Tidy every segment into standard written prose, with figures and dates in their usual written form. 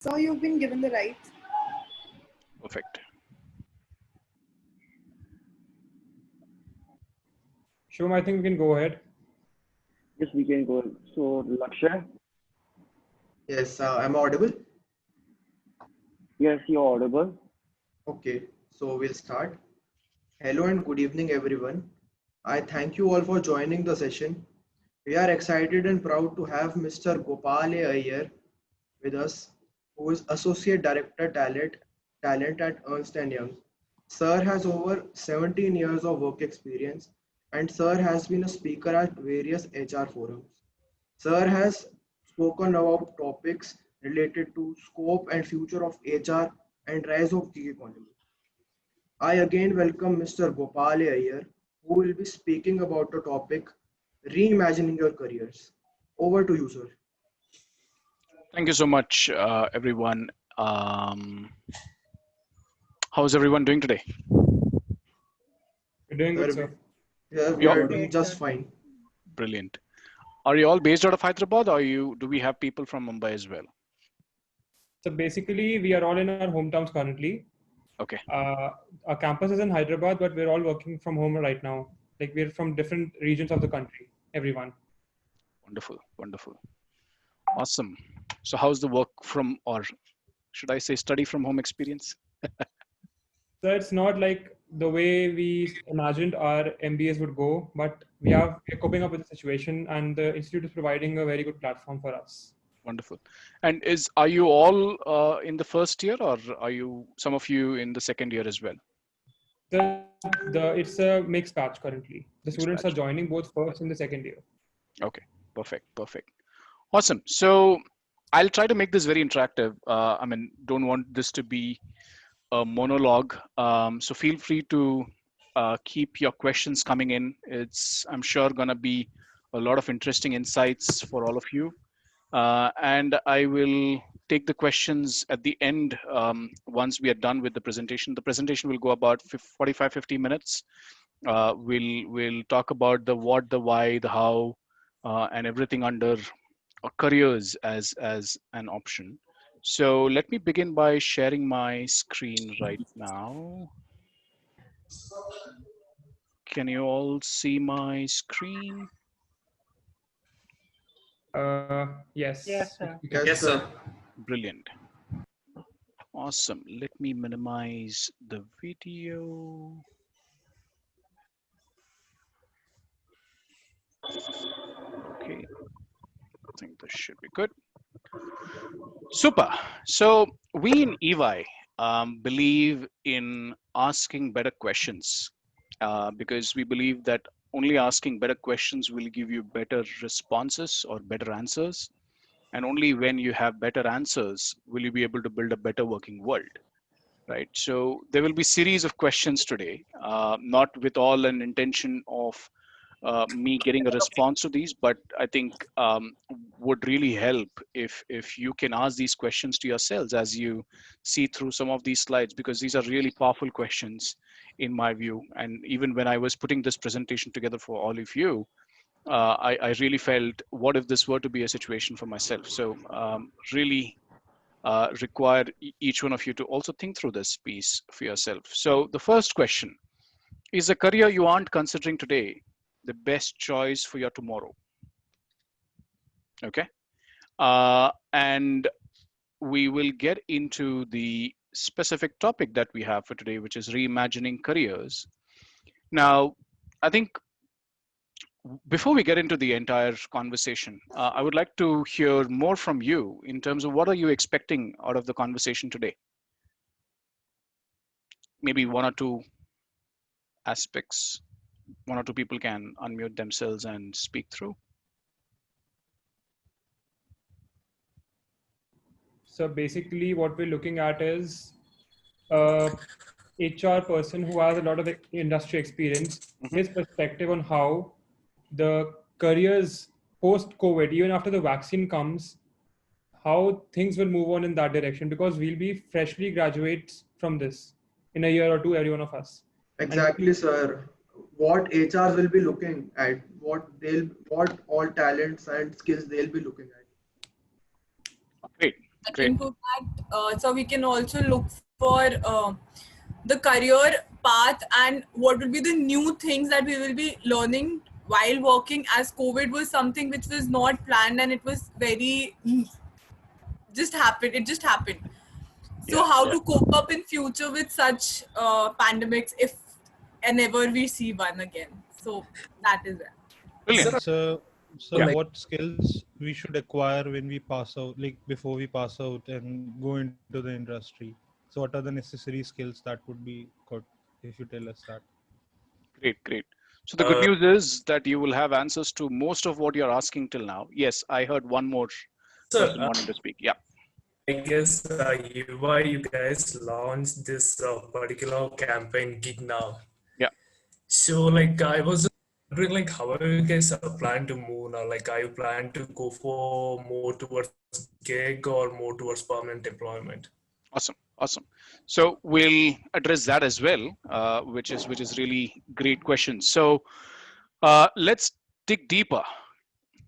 So you've been given the rights. Perfect. Shom, I think we can go ahead. Yes, we can go. So, Lakshay, Yes, I'm audible. yes, you're audible. Okay, so we'll start. Hello and good evening, everyone. I thank you all for joining the session. We are excited and proud to have Mr. Gopal A. Iyer with us, who is Associate Director Talent at Ernst& Young. Sir has over 17 years of work experience, and Sir has been a speaker at various HR forums. Sir has spoken about topics related to scope and future of HR and rise of gig economy. I again welcome Mr. Gopal Iyer, who will be speaking about the topic reimagining your careers. Over to you, sir. Thank you so much, everyone. How's everyone doing today? We're doing good, Sir, sir. we are doing just fine. Brilliant. Are you all based out of Hyderabad, or do we have people from Mumbai as well? So basically, we are all in our hometowns currently. Okay. Our campus is in Hyderabad, but we're all working from home right now. Like we're from different regions of the country, everyone. Wonderful. Wonderful. Awesome. So how's the work from, or should I say study from home experience? So it's not like the way we imagined our MBAs would go, but we're coping up with the situation, and the institute is providing a very good platform for us. Wonderful. And are you all in the first year, or are some of you in the second year as well? It's a mixed batch currently. The students batch. are joining both first and the second year. Okay, perfect. Awesome. So I'll try to make this very interactive. Don't want this to be a monologue. So feel free to keep your questions coming in. I'm sure, gonna be a lot of interesting insights for all of you. And I will take the questions at the end once we are done with the presentation. The presentation will go about 45-50 minutes. We'll talk about the what, the why, the how, and everything under careers as an option. So let me begin by sharing my screen right now. Can you all see my screen? Yes. Yes, sir. Yes, sir. Brilliant. Awesome. Let me minimize the video. Okay. I think this should be good. Super. So we in EY believe in asking better questions because we believe that only asking better questions will give you better responses or better answers. And only when you have better answers will you be able to build a better working world. Right. So there will be series of questions today, not with all an intention of me getting a response to these, but I think would really help if you can ask these questions to yourselves as you see through some of these slides, because these are really powerful questions in my view. And even when I was putting this presentation together for all of you, I really felt, what if this were to be a situation for myself? So really require each one of you to also think through this piece for yourself. So the first question: is the career you aren't considering today the best choice for your tomorrow? Okay. And we will get into the specific topic that we have for today, which is reimagining careers. Now, I think before we get into the entire conversation, I would like to hear more from you in terms of what are you expecting out of the conversation today? Maybe one or two aspects. One or two people can unmute themselves and speak through. So basically what we're looking at is a HR person who has a lot of industry experience, his perspective on how the careers post-COVID, even after the vaccine comes, how things will move on in that direction, because we'll be freshly graduates from this in a year or two, every one of us. Exactly, sir. What HR will be looking at, what all talents and skills they'll be looking at. Great. Great. Into that, so we can also look for the career path and what will be the new things that we will be learning while working, as COVID was something which was not planned and it was very just happened. It just happened. So Yeah. how to cope up in future with such pandemics if and ever we see one again. So that is it. Brilliant. So Yeah. what skills we should acquire when we pass out, like before we pass out and go into the industry? So what are the necessary skills that would be good if you tell us that? Great. Great. So the good news is that you will have answers to most of what you're asking till now. Yes, I heard one more Sir, person wanting to speak. Yeah. I guess you guys launched this particular campaign gig now. Yeah. So like I was wondering like how are you guys plan to move now? Like are you plan to go for more towards gig or more towards permanent employment? Awesome. Awesome. So we'll address that as well, which is really great question. So let's dig deeper.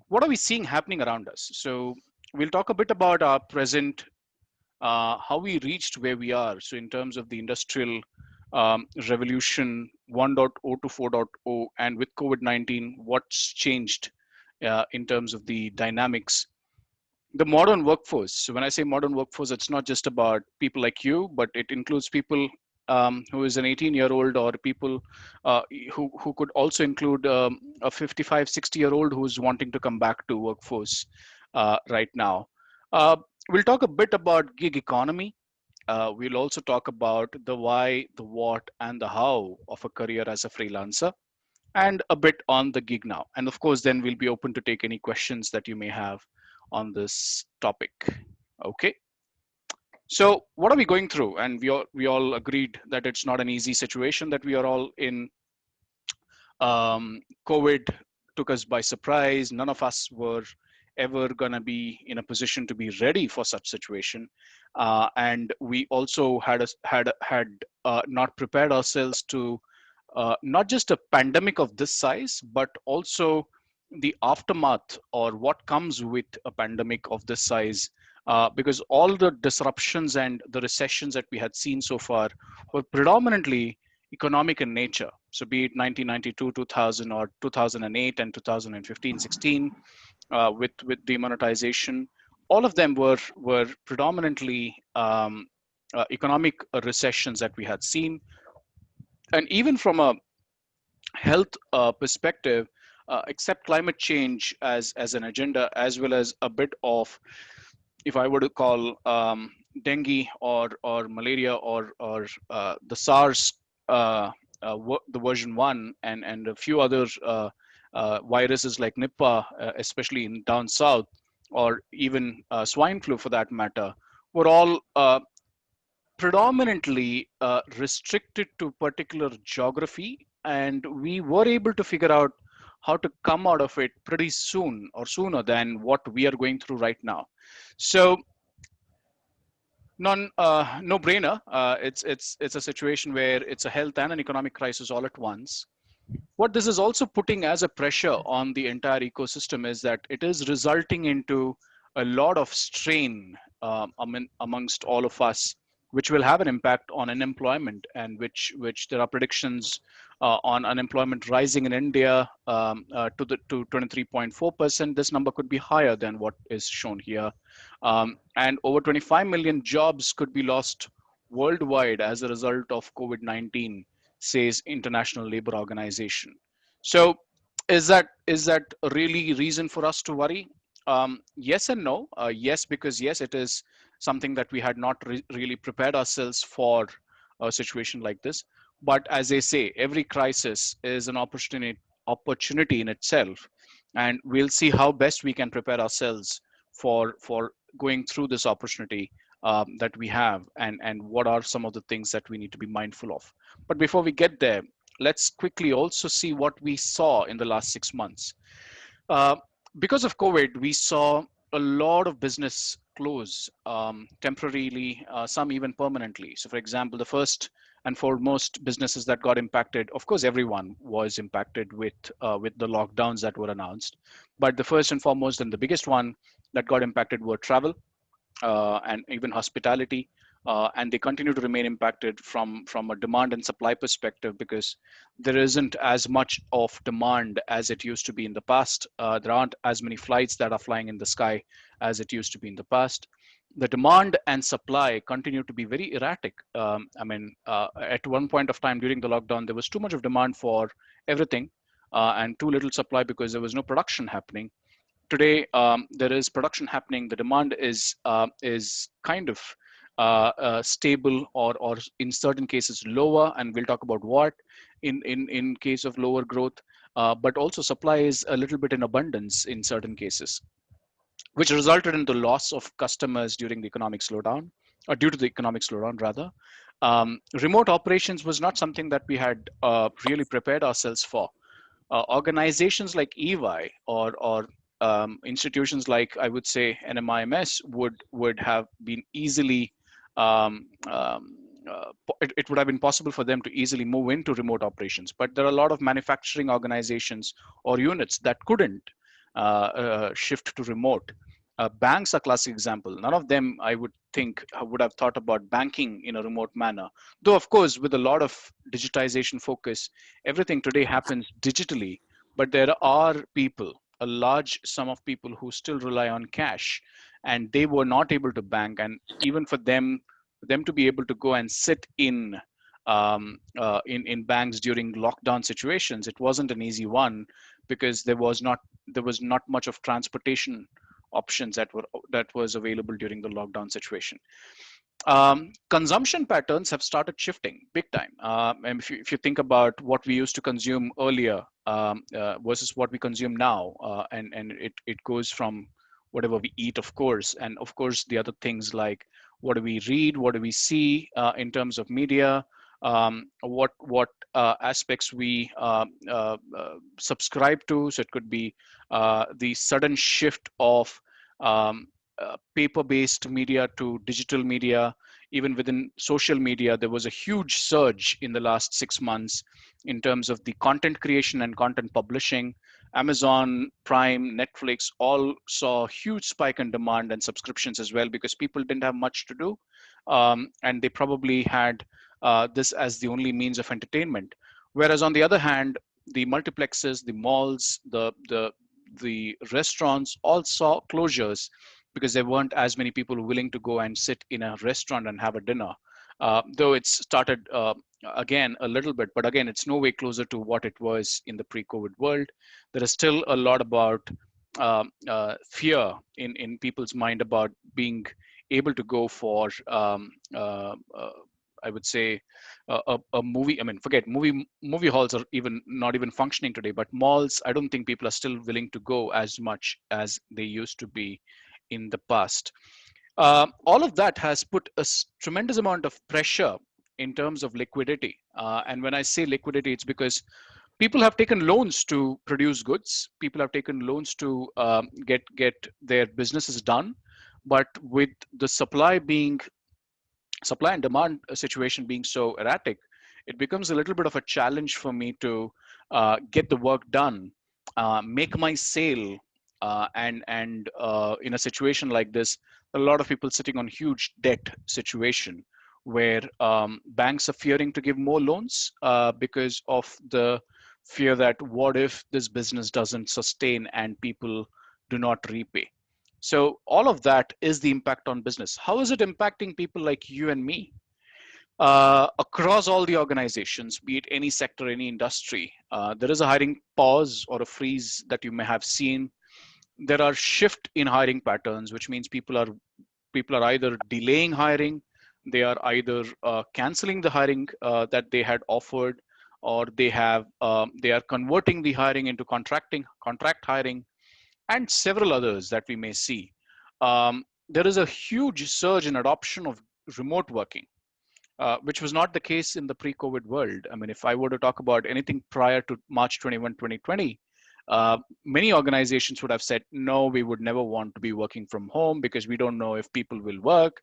What are we seeing happening around us? So we'll talk a bit about our present, how we reached where we are. So in terms of the industrial revolution 1.0 to 4.0, and with COVID-19, what's changed in terms of the dynamics, the modern workforce. So when I say modern workforce, it's not just about people like you, but it includes people who is an 18-year-old, or people who could also include a 55, 60-year-old who's wanting to come back to workforce right now. Uh, we'll talk a bit about gig economy. We'll also talk about the why, the what, and the how of a career as a freelancer, and a bit on the gig now. And of course, then we'll be open to take any questions that you may have on this topic. Okay. So what are we going through? And we all agreed that it's not an easy situation that we are all in. COVID took us by surprise. None of us were ever going to be in a position to be ready for such situation, and we also had not prepared ourselves to not just a pandemic of this size, but also the aftermath, or what comes with a pandemic of this size. Because all the disruptions and the recessions that we had seen so far were predominantly economic in nature. So be it 1992, 2000, or 2008 and 2015, 16, with demonetization, all of them were predominantly economic recessions that we had seen. And even from a health perspective, except climate change as an agenda, as well as a bit of, if I were to call dengue or malaria or the SARS, the version 1, and a few other viruses like Nipah, especially in down south, or even swine flu for that matter, were all predominantly restricted to particular geography, and we were able to figure out how to come out of it pretty soon, or sooner than what we are going through right now. So no brainer. It's a situation where it's a health and an economic crisis all at once. What this is also putting as a pressure on the entire ecosystem is that it is resulting into a lot of strain amongst all of us, which will have an impact on unemployment, and which there are predictions on unemployment rising in India to 23.4%. This number could be higher than what is shown here, and over 25 million jobs could be lost worldwide as a result of COVID-19, says International Labour Organization. So is that really reason for us to worry? Yes and no. Yes, because yes, it is something that we had not really prepared ourselves for a situation like this. But as they say, every crisis is an opportunity in itself, and we'll see how best we can prepare ourselves for going through this opportunity that we have, and what are some of the things that we need to be mindful of. But before we get there, let's quickly also see what we saw in the last 6 months. Uh, because of COVID, we saw a lot of business close temporarily, some even permanently. So, for example, the first and foremost businesses that got impacted, of course, everyone was impacted with the lockdowns that were announced. But the first and foremost and the biggest one that got impacted were travel. and even hospitality. And they continue to remain impacted from a demand and supply perspective because there isn't as much of demand as it used to be in the past. There aren't as many flights that are flying in the sky as it used to be in the past. The demand and supply continue to be very erratic. At one point of time during the lockdown, there was too much of demand for everything and too little supply because there was no production happening. Today, there is production happening. The demand is kind of stable, or in certain cases lower, and we'll talk about what in case of lower growth. But also supply is a little bit in abundance in certain cases, which resulted in the loss of customers during the economic slowdown, or due to the economic slowdown rather. Remote operations was not something that we had really prepared ourselves for. Organizations like EY or institutions like, I would say, NMIMS would have been easily it would have been possible for them to easily move into remote operations. But there are a lot of manufacturing organizations or units that couldn't shift to remote. Banks are a classic example. None of them, I would think, would have thought about banking in a remote manner. Though, of course, with a lot of digitization focus, everything today happens digitally. But there are people, a large sum of people, who still rely on cash, and they were not able to bank. And even for them to be able to go and sit in banks during lockdown situations, it wasn't an easy one because there was not much of transportation options that was available during the lockdown situation. Consumption patterns have started shifting big time. And if you think about what we used to consume earlier versus what we consume now, and it goes from whatever we eat, of course, and of course the other things like what do we read, what do we see in terms of media, what aspects we subscribe to. So it could be the sudden shift of paper-based media to digital media. Even within social media, there was a huge surge in the last 6 months in terms of the content creation and content publishing. Amazon Prime, Netflix all saw a huge spike in demand and subscriptions as well because people didn't have much to do, and they probably had this as the only means of entertainment. Whereas on the other hand, the multiplexes, the malls, the restaurants all saw closures because there weren't as many people willing to go and sit in a restaurant and have a dinner. Though it's started again a little bit, but again, it's no way closer to what it was in the pre-COVID world. There is still a lot about fear in people's mind about being able to go for I would say a movie. I mean, forget movie halls are even not even functioning today. But malls, I don't think people are still willing to go as much as they used to be in the past. All of that has put a tremendous amount of pressure in terms of liquidity. And when I say liquidity, it's because people have taken loans to produce goods. People have taken loans to get their businesses done. But with the supply and demand situation being so erratic, it becomes a little bit of a challenge for me to get the work done, make my sale, and in a situation like this, a lot of people sitting on huge debt situation where banks are fearing to give more loans because of the fear that what if this business doesn't sustain and people do not repay. So all of that is the impact on business. How is it impacting people like you and me? Across all the organizations, be it any sector, any industry, there is a hiring pause or a freeze that you may have seen. There are shift in hiring patterns, which means people are either delaying hiring, they are either canceling the hiring that they had offered, or they are converting the hiring into contract hiring, and several others that we may see. There is a huge surge in adoption of remote working, which was not the case in the pre-COVID world. I mean, if I were to talk about anything prior to March 21, 2020, many organizations would have said, no, we would never want to be working from home because we don't know if people will work.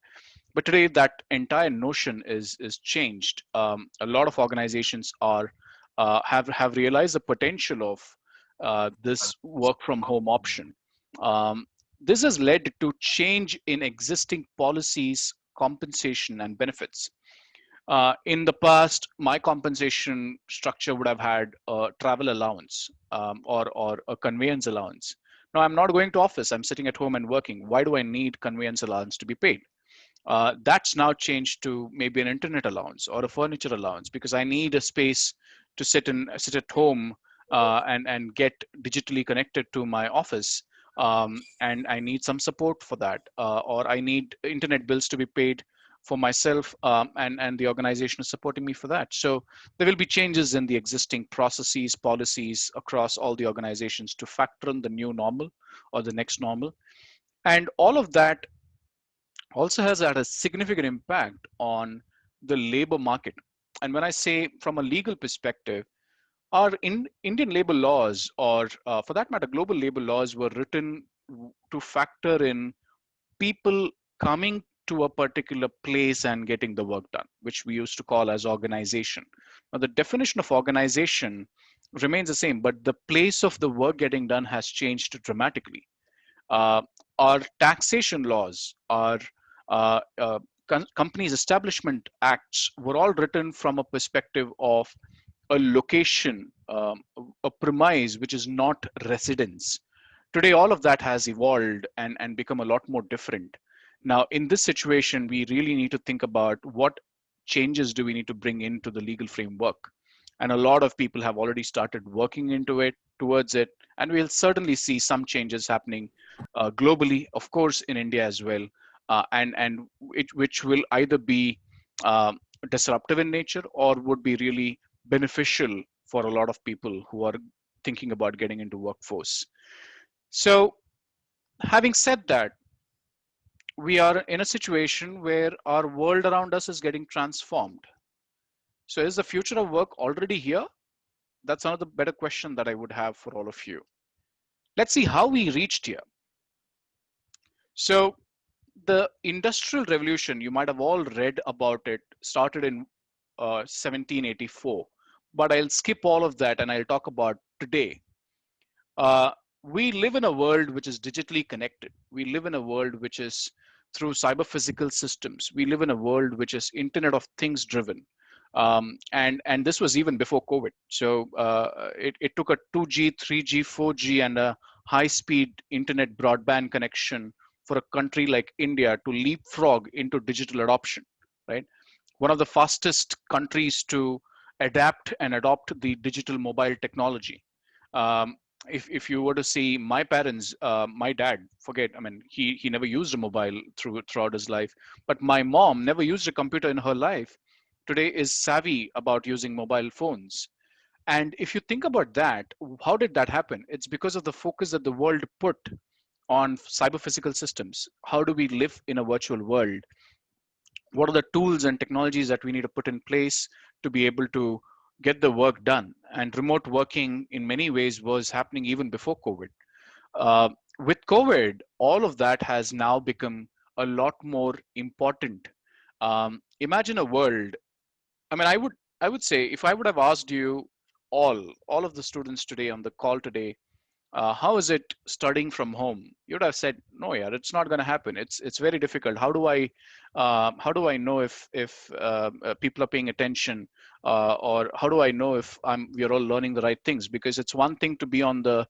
But today, that entire notion is changed. A lot of organizations have realized the potential of this work from home option. Um, This has led to change in existing policies, compensation, and benefits. In the past, my compensation structure would have had a travel allowance, or a conveyance allowance. Now, I'm not going to office. I'm sitting at home and working. Why do I need conveyance allowance to be paid? That's now changed to maybe an internet allowance or a furniture allowance, because I need a space to sit at home, and get digitally connected to my office, and I need some support for that, or I need internet bills to be paid for myself, and the organization is supporting me for that. So there will be changes in the existing processes, policies across all the organizations to factor in the new normal or the next normal, and all of that also has had a significant impact on the labor market. And when I say from a legal perspective, our Indian labor laws, or for that matter, global labor laws, were written to factor in people coming to a particular place and getting the work done, which we used to call as organization. Now, the definition of organization remains the same, but the place of the work getting done has changed dramatically. uh, our taxation laws, our companies establishment acts were all written from a perspective of a location, a premise which is not residence. Today, all of that has evolved and become a lot more different. Now, in this situation, we really need to think about what changes do we need to bring into the legal framework. And a lot of people have already started working into it, towards it, and we'll certainly see some changes happening globally, of course, in India as well, which will either be disruptive in nature or would be really beneficial for a lot of people who are thinking about getting into workforce. So, having said that, we are in a situation where our world around us is getting transformed. So, is the future of work already here? That's another better question that I would have for all of you. Let's see how we reached here. So, the Industrial Revolution, you might have all read about it, started in 1784. But I'll skip all of that and I'll talk about today. Uh, we live in a world which is digitally connected. We live in a world which is through cyber physical systems. We live in a world which is Internet of Things driven. And this was even before COVID. So it took a 2G, 3G, 4G, and a high speed internet broadband connection for a country like India to leapfrog into digital adoption, right? One of the fastest countries to adapt and adopt the digital mobile technology. Um, if you were to see my parents, my dad, forget, I mean, he never used a mobile throughout his life, but my mom never used a computer in her life. Today is savvy about using mobile phones. And if you think about that, how did that happen? It's because of the focus that the world put on cyber physical systems. How do we live in a virtual world? What are the tools and technologies that we need to put in place to be able to get the work done? And remote working in many ways was happening even before COVID. uh, with COVID, all of that has now become a lot more important. Imagine a world. I mean, I would say, if I would have asked you, all of the students today on the call today, how is it studying from home? You'd have said, no, yeah, it's not going to happen. It's very difficult. How do I know if people are paying attention, or how do I know if we're all learning the right things? Because it's one thing to be on the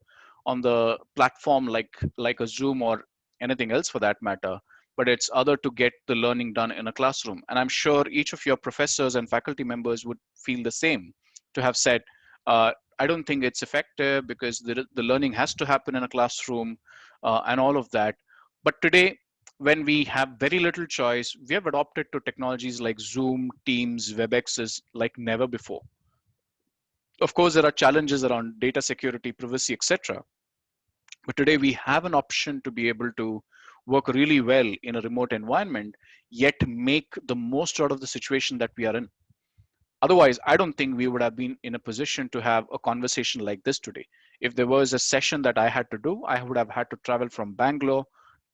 platform like a Zoom or anything else for that matter, but it's other to get the learning done in a classroom. And I'm sure each of your professors and faculty members would feel the same, to have said, uh, I don't think it's effective because the learning has to happen in a classroom, and all of that. But today, when we have very little choice, we have adopted to technologies like Zoom, Teams, WebExes like never before. Of course, there are challenges around data security, privacy, etc. But today we have an option to be able to work really well in a remote environment, yet make the most out of the situation that we are in. Otherwise, I don't think we would have been in a position to have a conversation like this today. If there was a session that I had to do, I would have had to travel from Bangalore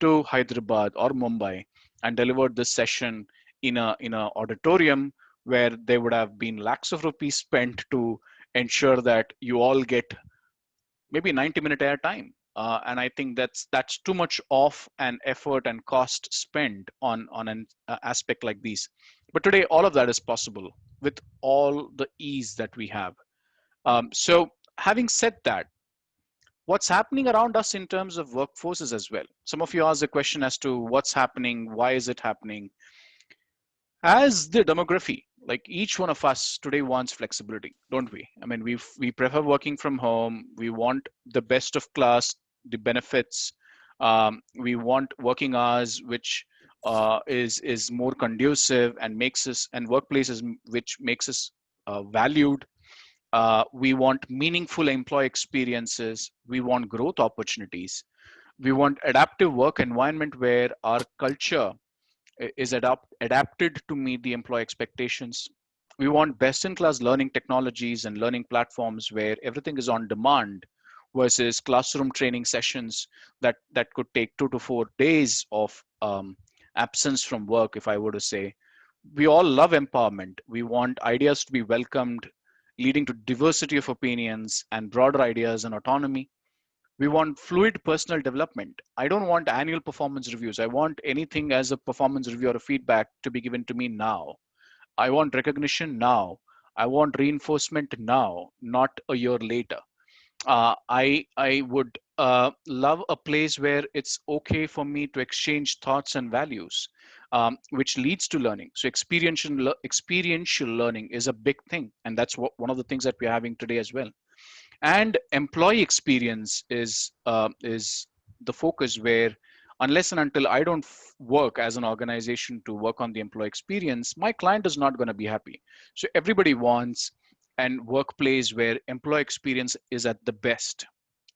to Hyderabad or Mumbai and deliver this session in a auditorium where there would have been lakhs of rupees spent to ensure that you all get maybe 90-minute air time. and I think that's too much of an effort and cost spent on an aspect like these. But today, all of that is possible with all the ease that we have. So, having said that, what's happening around us in terms of workforces as well? Some of you asked the question as to what's happening, why is it happening? As the demography, like each one of us today wants flexibility, don't we? I mean, we prefer working from home. We want the best of class, the benefits. We want working hours, which is more conducive and makes us, and workplaces which makes us valued. We want meaningful employee experiences. We want growth opportunities. We want adaptive work environment where our culture is adapted to meet the employee expectations. We want best in class learning technologies and learning platforms where everything is on demand versus classroom training sessions that could take 2 to 4 days of absence from work, if I were to say. We all love empowerment. We want ideas to be welcomed, leading to diversity of opinions and broader ideas and autonomy. We want fluid personal development. I don't want annual performance reviews. I want anything as a performance review or a feedback to be given to me now. I want recognition now. I want reinforcement now, not a year later. I would love a place where it's okay for me to exchange thoughts and values, which leads to learning. So experiential learning is a big thing, and that's one of the things that we're having today as well. And employee experience is the focus, where unless and until I don't work as an organization to work on the employee experience, my client is not going to be happy. So everybody wants an workplace where employee experience is at the best,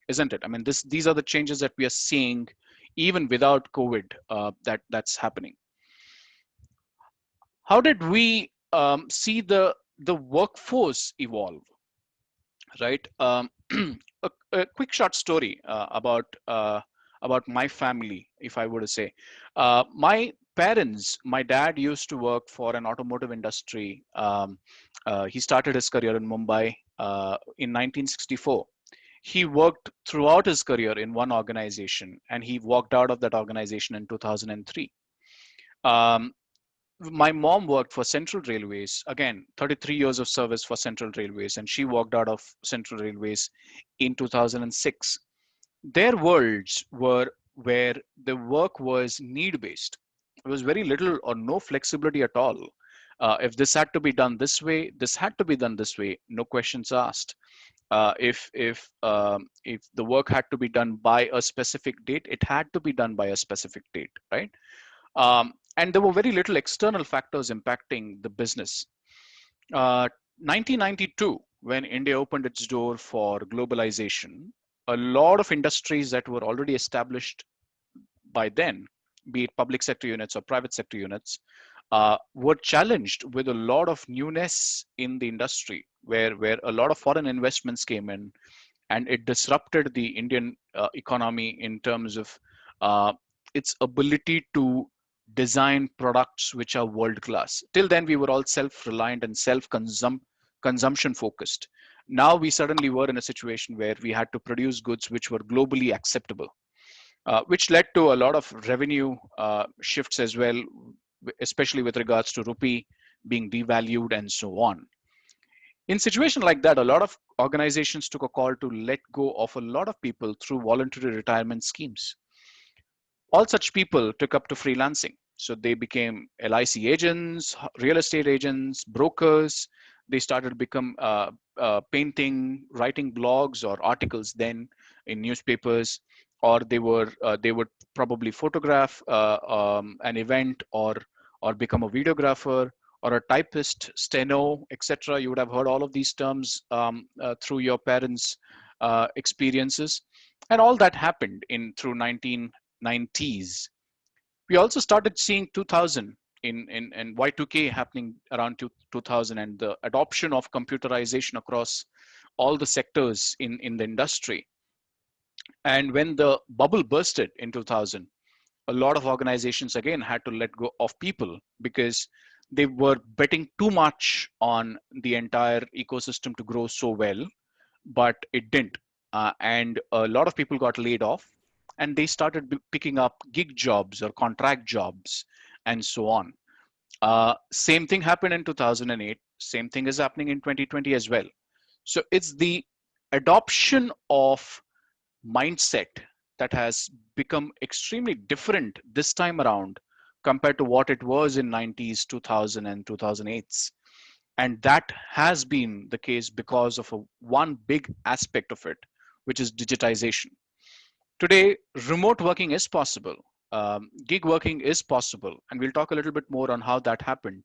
isn't it? I mean, these are the changes that we are seeing even without COVID, that's happening. How did we see the workforce evolve? Right. A quick short story about my family, if I were to say. My parents, my dad used to work for an automotive industry. He started his career in Mumbai in 1964. He worked throughout his career in one organization, and he walked out of that organization in 2003. Um, my mom worked for Central Railways, again 33 years of service for Central Railways, and she walked out of Central Railways in 2006. Their worlds were where the work was need based. There was very little or no flexibility at all. If this had to be done this way, this had to be done this way, no questions asked. If the work had to be done by a specific date, it had to be done by a specific date, right? And there were very little external factors impacting the business. 1992, when India opened its door for globalization, a lot of industries that were already established by then, be it public sector units or private sector units, were challenged with a lot of newness in the industry, where a lot of foreign investments came in, and it disrupted the Indian economy in terms of its ability to design products which are world class. Till then, we were all self-reliant and consumption focused. Now we suddenly were in a situation where we had to produce goods which were globally acceptable, which led to a lot of revenue shifts as well, especially with regards to rupee being devalued and so on. In situation like that, a lot of organizations took a call to let go of a lot of people through voluntary retirement schemes. All such people took up to freelancing. So they became LIC agents, real estate agents, brokers. They started to become painting, writing blogs or articles then in newspapers, or they would probably photograph an event, or become a videographer or a typist, steno, etc. You would have heard all of these terms through your parents' experiences, and all that happened in through 1990s. We also started seeing 2000 in Y2K happening around 2000, and the adoption of computerization across all the sectors in the industry. And when the bubble bursted in 2000, a lot of organizations again had to let go of people because they were betting too much on the entire ecosystem to grow so well, but it didn't. and a lot of people got laid off, and they started picking up gig jobs or contract jobs and so on. Same thing happened in 2008. Same thing is happening in 2020 as well. So it's the adoption of mindset that has become extremely different this time around compared to what it was in 90s, 2000 and 2008s. And that has been the case because of one big aspect of it, which is digitization. Today, remote working is possible. Gig working is possible, and we'll talk a little bit more on how that happened.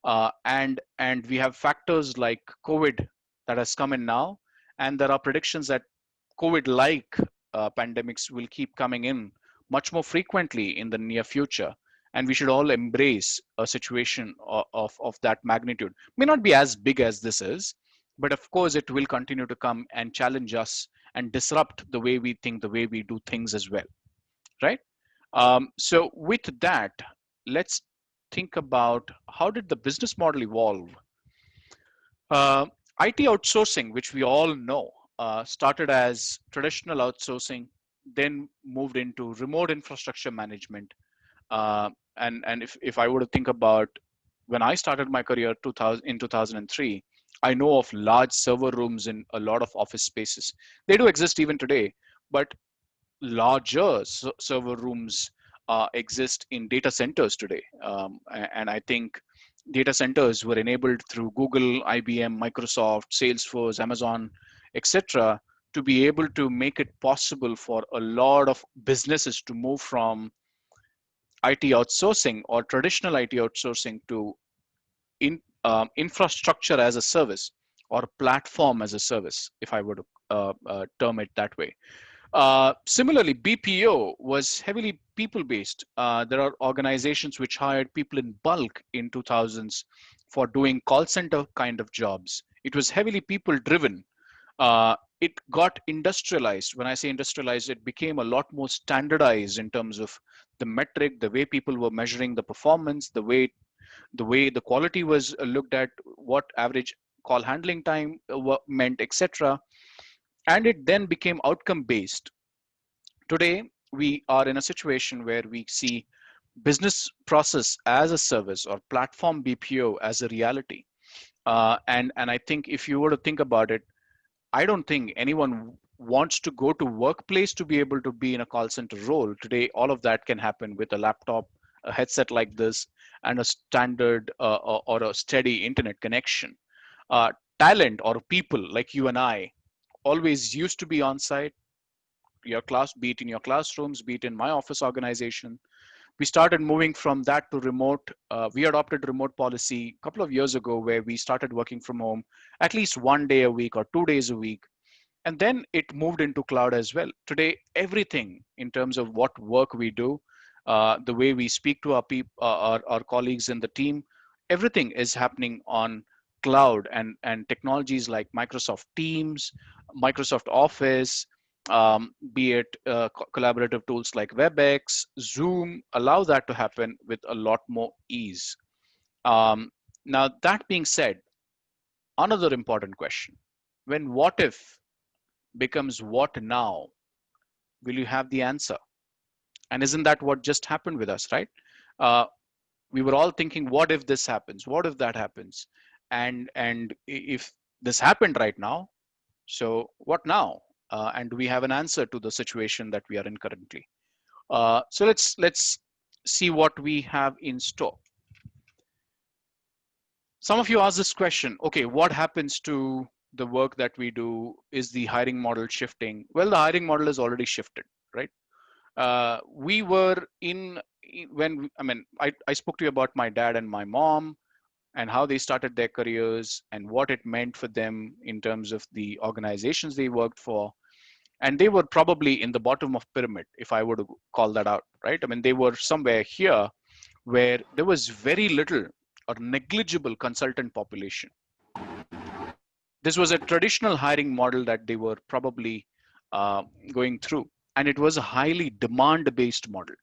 And we have factors like COVID that has come in now, and there are predictions that COVID-like pandemics will keep coming in much more frequently in the near future. And we should all embrace a situation of that magnitude. May not be as big as this is, but of course it will continue to come and challenge us and disrupt the way we think, the way we do things as well, right? So with that, let's think about how did the business model evolve. uh, IT outsourcing, which we all know, started as traditional outsourcing, then moved into remote infrastructure management. And if I were to think about when I started my career 2000, in 2003, I know of large server rooms in a lot of office spaces. They do exist even today, but larger server rooms exist in data centers today. And I think data centers were enabled through Google, IBM, Microsoft, Salesforce, Amazon, etc., to be able to make it possible for a lot of businesses to move from IT outsourcing or traditional IT outsourcing to infrastructure as a service or platform as a service, if I were to term it that way. Similarly, BPO was heavily people-based. There are organizations which hired people in bulk in 2000s for doing call center kind of jobs. It was heavily people-driven. It got industrialized. When I say industrialized, it became a lot more standardized in terms of the metric, the way people were measuring the performance, the way the quality was looked at, what average call handling time meant, etc. And it then became outcome based. Today, we are in a situation where we see business process as a service or platform BPO as a reality. And I think if you were to think about it, I don't think anyone wants to go to workplace to be able to be in a call center role. Today, all of that can happen with a laptop, a headset like this, and a standard or a steady internet connection. Uh, Talent or people like you and I always used to be on site, your class, be it in your classrooms, be it in my office organization. We started moving from that to remote. We adopted remote policy a couple of years ago where we started working from home at least 1 day a week or 2 days a week. And then it moved into cloud as well. Today, everything in terms of what work we do, the way we speak to our people, our colleagues in the team, everything is happening on cloud, and technologies like Microsoft Teams, Microsoft Office, be it collaborative tools like WebEx, Zoom, allow that to happen with a lot more ease. Now, that being said, another important question: when what if becomes what now, will you have the answer? And isn't that what just happened with us, right? Uh, we were all thinking, what if this happens? What if that happens? And if this happened right now, so what now? And do we have an answer to the situation that we are in currently? So let's see what we have in store. Some of you asked this question, okay, what happens to the work that we do? Is the hiring model shifting? Well, the hiring model has already shifted, right? We were when, I mean, I spoke to you about my dad and my mom and how they started their careers and what it meant for them in terms of the organizations they worked for. And they were probably in the bottom of pyramid, if I were to call that out, right? I mean, they were somewhere here where there was very little or negligible consultant population. This was a traditional hiring model that they were probably going through, and it was a highly demand-based model.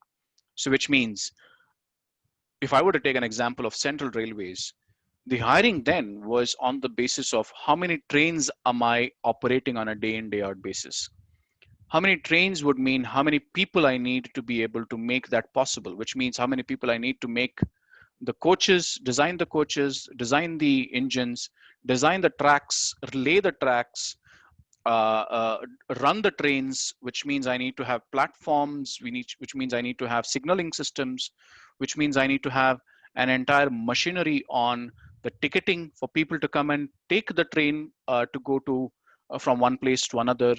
So which means, if I were to take an example of Central Railways, the hiring then was on the basis of how many trains am I operating on a day in, day out basis. How many trains would mean how many people I need to be able to make that possible, which means how many people I need to make the coaches, design the engines, design the tracks, lay the tracks, uh, uh, run the trains, which means I need to have platforms, which means I need to have signaling systems, which means I need to have an entire machinery on the ticketing for people to come and take the train to go to from one place to another,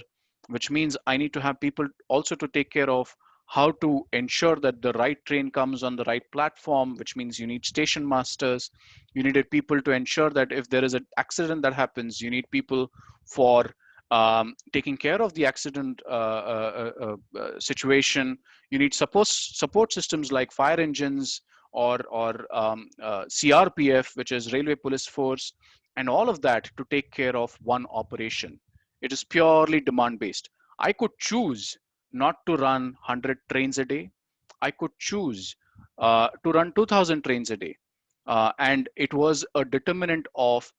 which means I need to have people also to take care of how to ensure that the right train comes on the right platform, which means you need station masters. You needed people to ensure that if there is an accident that happens, you need people for taking care of the accident situation. You need support systems like fire engines or CRPF, which is Railway Police Force, and all of that to take care of one operation. It is purely demand based. I could choose not to run 100 trains a day. I could choose to run 2000 trains a day. And it was a determinant of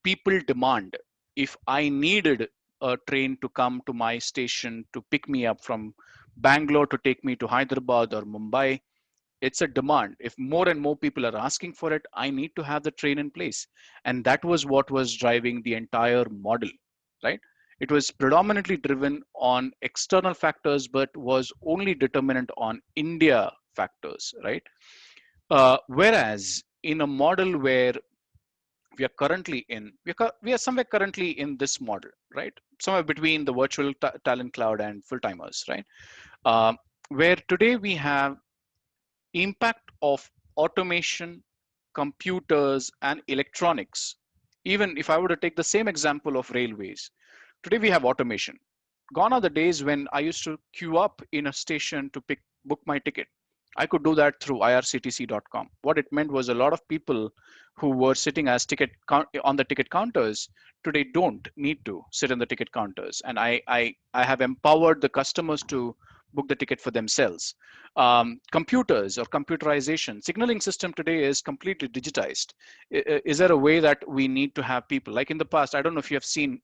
people demand. If I needed a train to come to my station to pick me up from Bangalore to take me to Hyderabad or Mumbai, it's a demand. If more and more people are asking for it, I need to have the train in place. And that was what was driving the entire model, right? It was predominantly driven on external factors, but was only determinant on India factors, right? Whereas in a model where we are currently in, we are somewhere currently in this model, right? Somewhere between the virtual talent cloud and full timers, right? Uh, where today we have impact of automation, computers, and electronics. Even if I were to take the same example of railways, today we have automation. Gone are the days when I used to queue up in a station to book my ticket. I could do that through irctc.com. What it meant was a lot of people who were sitting as on the ticket counters today don't need to sit on the ticket counters, and I have empowered the customers to book the ticket for themselves. Computers or computerization, signaling system today is completely digitized. Is there a way that we need to have people like in the past? I don't know if you have seen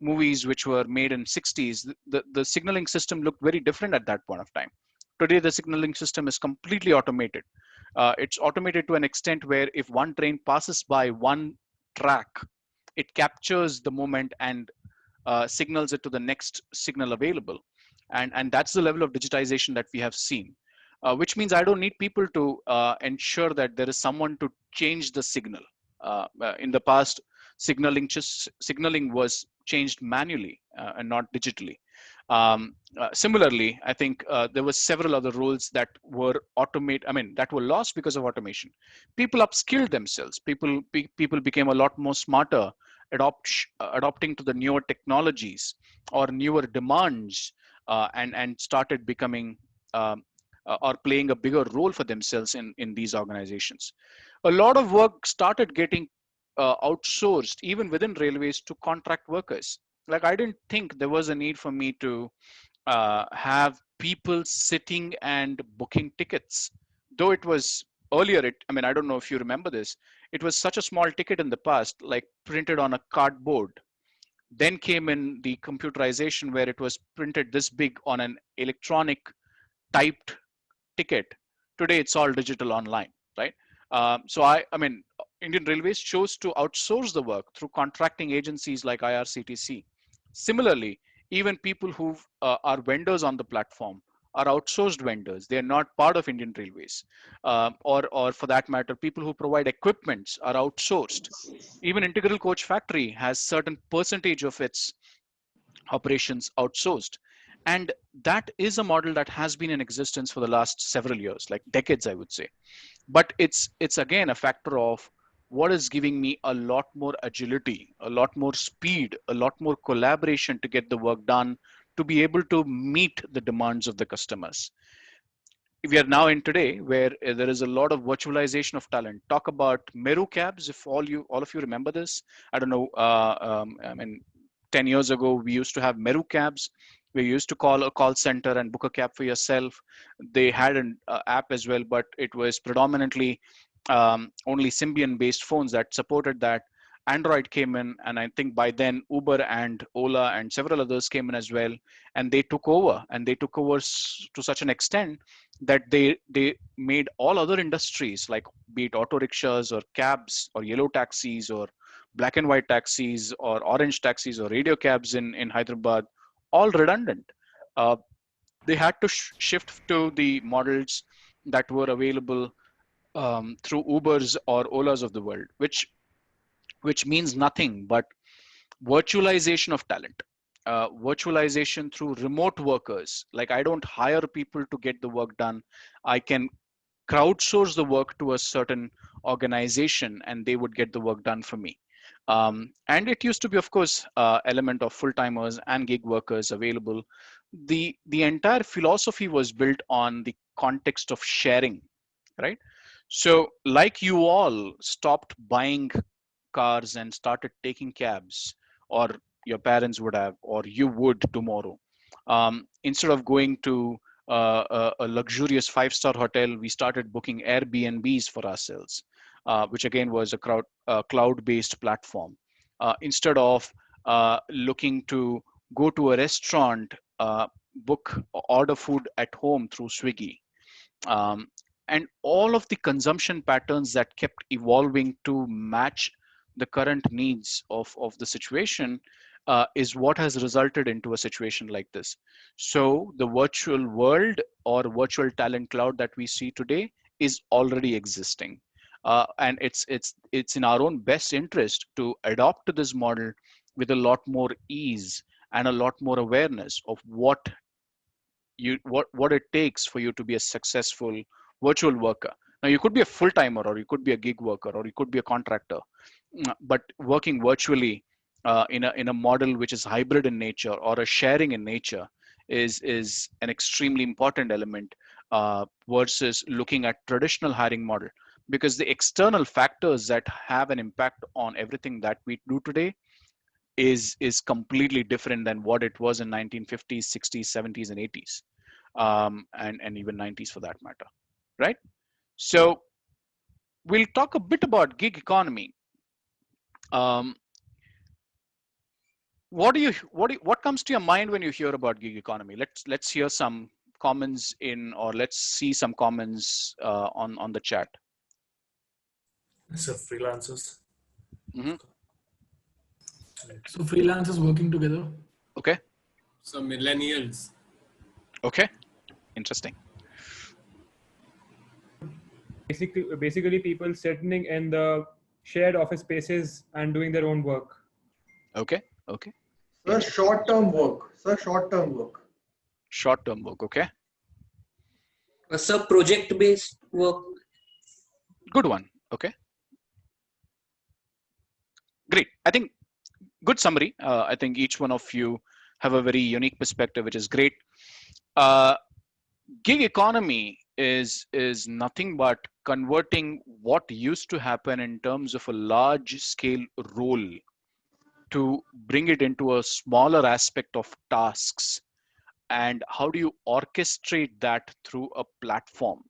movies which were made in 60s. The signaling system looked very different at that point of time. Today the signaling system is completely automated. It's automated to an extent where if one train passes by one track, it captures the moment and signals it to the next signal available. And that's the level of digitization that we have seen, which means I don't need people to ensure that there is someone to change the signal. In the past, signaling was changed manually and not digitally. Similarly, I think there were several other roles that were that were lost because of automation. People upskilled themselves. People became a lot more smarter, adopting to the newer technologies or newer demands, and started becoming or playing a bigger role for themselves in these organizations. A lot of work started getting outsourced even within railways to contract workers. Like I didn't think there was a need for me to have people sitting and booking tickets, though it was earlier. I don't know if you remember this. It was such a small ticket in the past, like printed on a cardboard. Then came in the computerization where it was printed this big on an electronic typed ticket. Today it's all digital online, right? So Indian Railways chose to outsource the work through contracting agencies like IRCTC. Similarly, even people who are vendors on the platform are outsourced vendors. They are not part of Indian Railways, or for that matter, people who provide equipments are outsourced. Even Integral Coach Factory has certain percentage of its operations outsourced. And that is a model that has been in existence for the last several years, like decades, I would say. But it's again a factor of what is giving me a lot more agility, a lot more speed, a lot more collaboration to get the work done, to be able to meet the demands of the customers. We are now in today where there is a lot of virtualization of talent. Talk about Meru cabs. If all of you remember this, I don't know. 10 years ago, we used to have Meru cabs. We used to call a call center and book a cab for yourself. They had an app as well, but it was predominantly only Symbian based phones that supported that. Android came in, and I think by then Uber and Ola and several others came in as well, and they took over, and they took over to such an extent that they made all other industries, like be it auto rickshaws or cabs or yellow taxis or black and white taxis or orange taxis or radio cabs in Hyderabad, all redundant. Uh, they had to shift to the models that were available through Ubers or Olas of the world, which means nothing but virtualization of talent, virtualization through remote workers. Like, I don't hire people to get the work done. I can crowdsource the work to a certain organization, and they would get the work done for me. And it used to be, of course, element of full timers and gig workers available. The entire philosophy was built on the context of sharing, right? So, like, you all stopped buying cars and started taking cabs, or your parents would have, or you would tomorrow. Instead of going to a luxurious five-star hotel, we started booking Airbnbs for ourselves, which again was a cloud-based platform. Instead of looking to go to a restaurant, book, order food at home through Swiggy. um, and all of the consumption patterns that kept evolving to match the current needs of the situation is what has resulted into a situation like this. So the virtual world or virtual talent cloud that we see today is already existing, and it's in our own best interest to adopt to this model with a lot more ease and a lot more awareness of what it takes for you to be a successful virtual worker. Now, you could be a full timer, or you could be a gig worker, or you could be a contractor, but working virtually in a model which is hybrid in nature or a sharing in nature is an extremely important element, versus looking at traditional hiring model, because the external factors that have an impact on everything that we do today is completely different than what it was in 1950s, 60s, 70s, and 80s, and even 90s for that matter, right? So we'll talk a bit about gig economy. Um, what comes to your mind when you hear about gig economy? Let's hear some comments in, or let's see some comments on the chat. So freelancers. Hmm. So freelancers working together. Okay. So millennials. Okay. Interesting. Basically people sitting in the shared office spaces and doing their own work. Okay. Okay. Sir, short-term work. Sir, short-term work. Short-term work. Okay. So project-based work. Good one. Okay. Great. I think good summary. I think each one of you have a very unique perspective, which is great. Gig economy is nothing but converting what used to happen in terms of a large scale role to bring it into a smaller aspect of tasks, and how do you orchestrate that through a platform.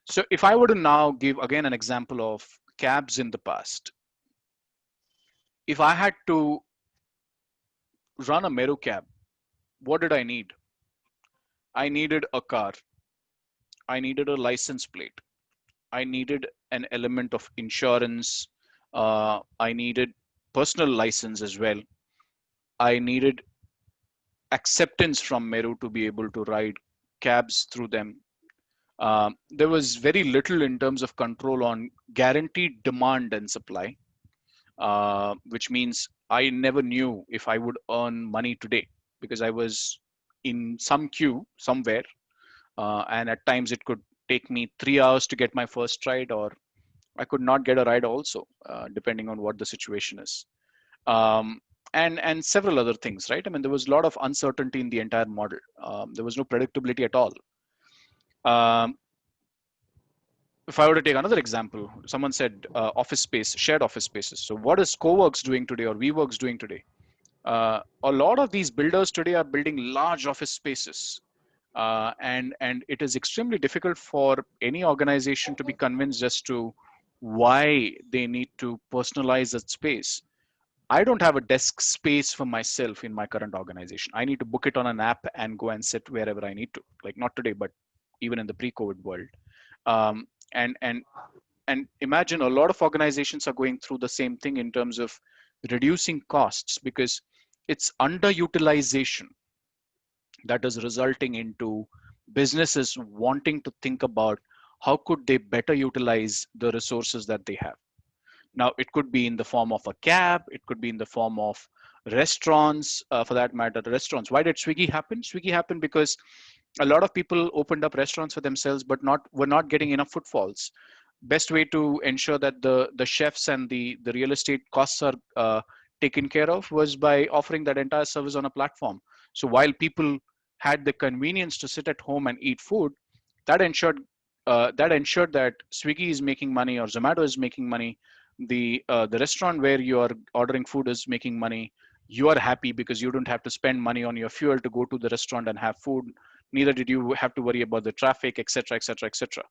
So if I were to now give again an example of cabs in the past, if I had to run a Meru cab, what did I need? I needed a car, I needed a license plate, I needed an element of insurance, I needed personal license as well. I needed acceptance from Meru to be able to ride cabs through them. There was very little in terms of control on guaranteed demand and supply, which means I never knew if I would earn money today, because I was in some queue somewhere, and at times it could take me 3 hours to get my first ride, or I could not get a ride also, depending on what the situation is. Um, and several other things, right? I mean, there was a lot of uncertainty in the entire model. There was no predictability at all. Um, if I were to take another example, someone said office space, shared office spaces. So what is Coworks doing today, or WeWorks doing today? A lot of these builders today are building large office spaces, and it is extremely difficult for any organization to be convinced as to why they need to personalize that space. I don't have a desk space for myself in my current organization. I need to book it on an app and go and sit wherever I need to. Like not today, but even in the pre-COVID world. Um, and and and imagine a lot of organizations are going through the same thing in terms of reducing costs because it's underutilization that is resulting into businesses wanting to think about how could they better utilize the resources that they have. Now, it could be in the form of a cab, it could be in the form of restaurants, for that matter, restaurants. Why did Swiggy happen? Swiggy happened because a lot of people opened up restaurants for themselves, but were not getting enough footfalls. Best way to ensure that the chefs and the real estate costs are taken care of was by offering that entire service on a platform. So while people had the convenience to sit at home and eat food, that ensured that Swiggy is making money or Zomato is making money. The restaurant where you are ordering food is making money. You are happy because you don't have to spend money on your fuel to go to the restaurant and have food. Neither did you have to worry about the traffic, etc., etc., etc.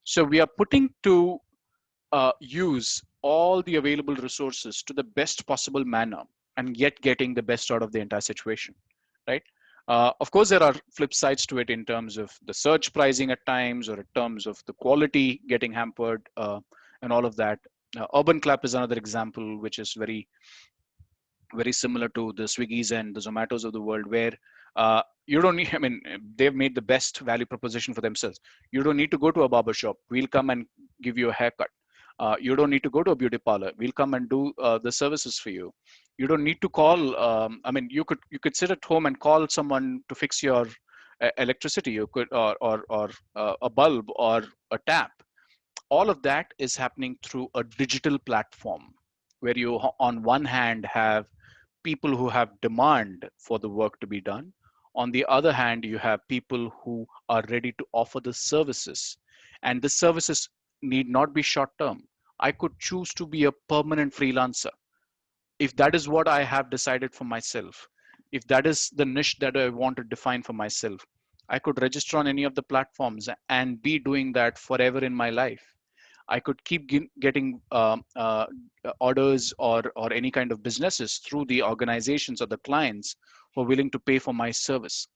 So we are putting to use all the available resources to the best possible manner and yet getting the best out of the entire situation, right? Of course, there are flip sides to it in terms of the surge pricing at times or in terms of the quality getting hampered and all of that. Urban Clap is another example, which is very similar to the Swiggies and the Zomatos of the world, where you don't need, I mean, they've made the best value proposition for themselves. You don't need to go to a barber shop. We'll come and give you a haircut. You don't need to go to a beauty parlor. We'll come and do the services for you. You don't need to call. I mean, you could sit at home and call someone to fix your electricity. You could or a bulb or a tap. All of that is happening through a digital platform where you on one hand have people who have demand for the work to be done. On the other hand, you have people who are ready to offer the services. And the services need not be short term. I could choose to be a permanent freelancer. If that is what I have decided for myself, if that is the niche that I want to define for myself, I could register on any of the platforms and be doing that forever in my life. I could keep getting orders or any kind of businesses through the organizations or the clients who are willing to pay for my service.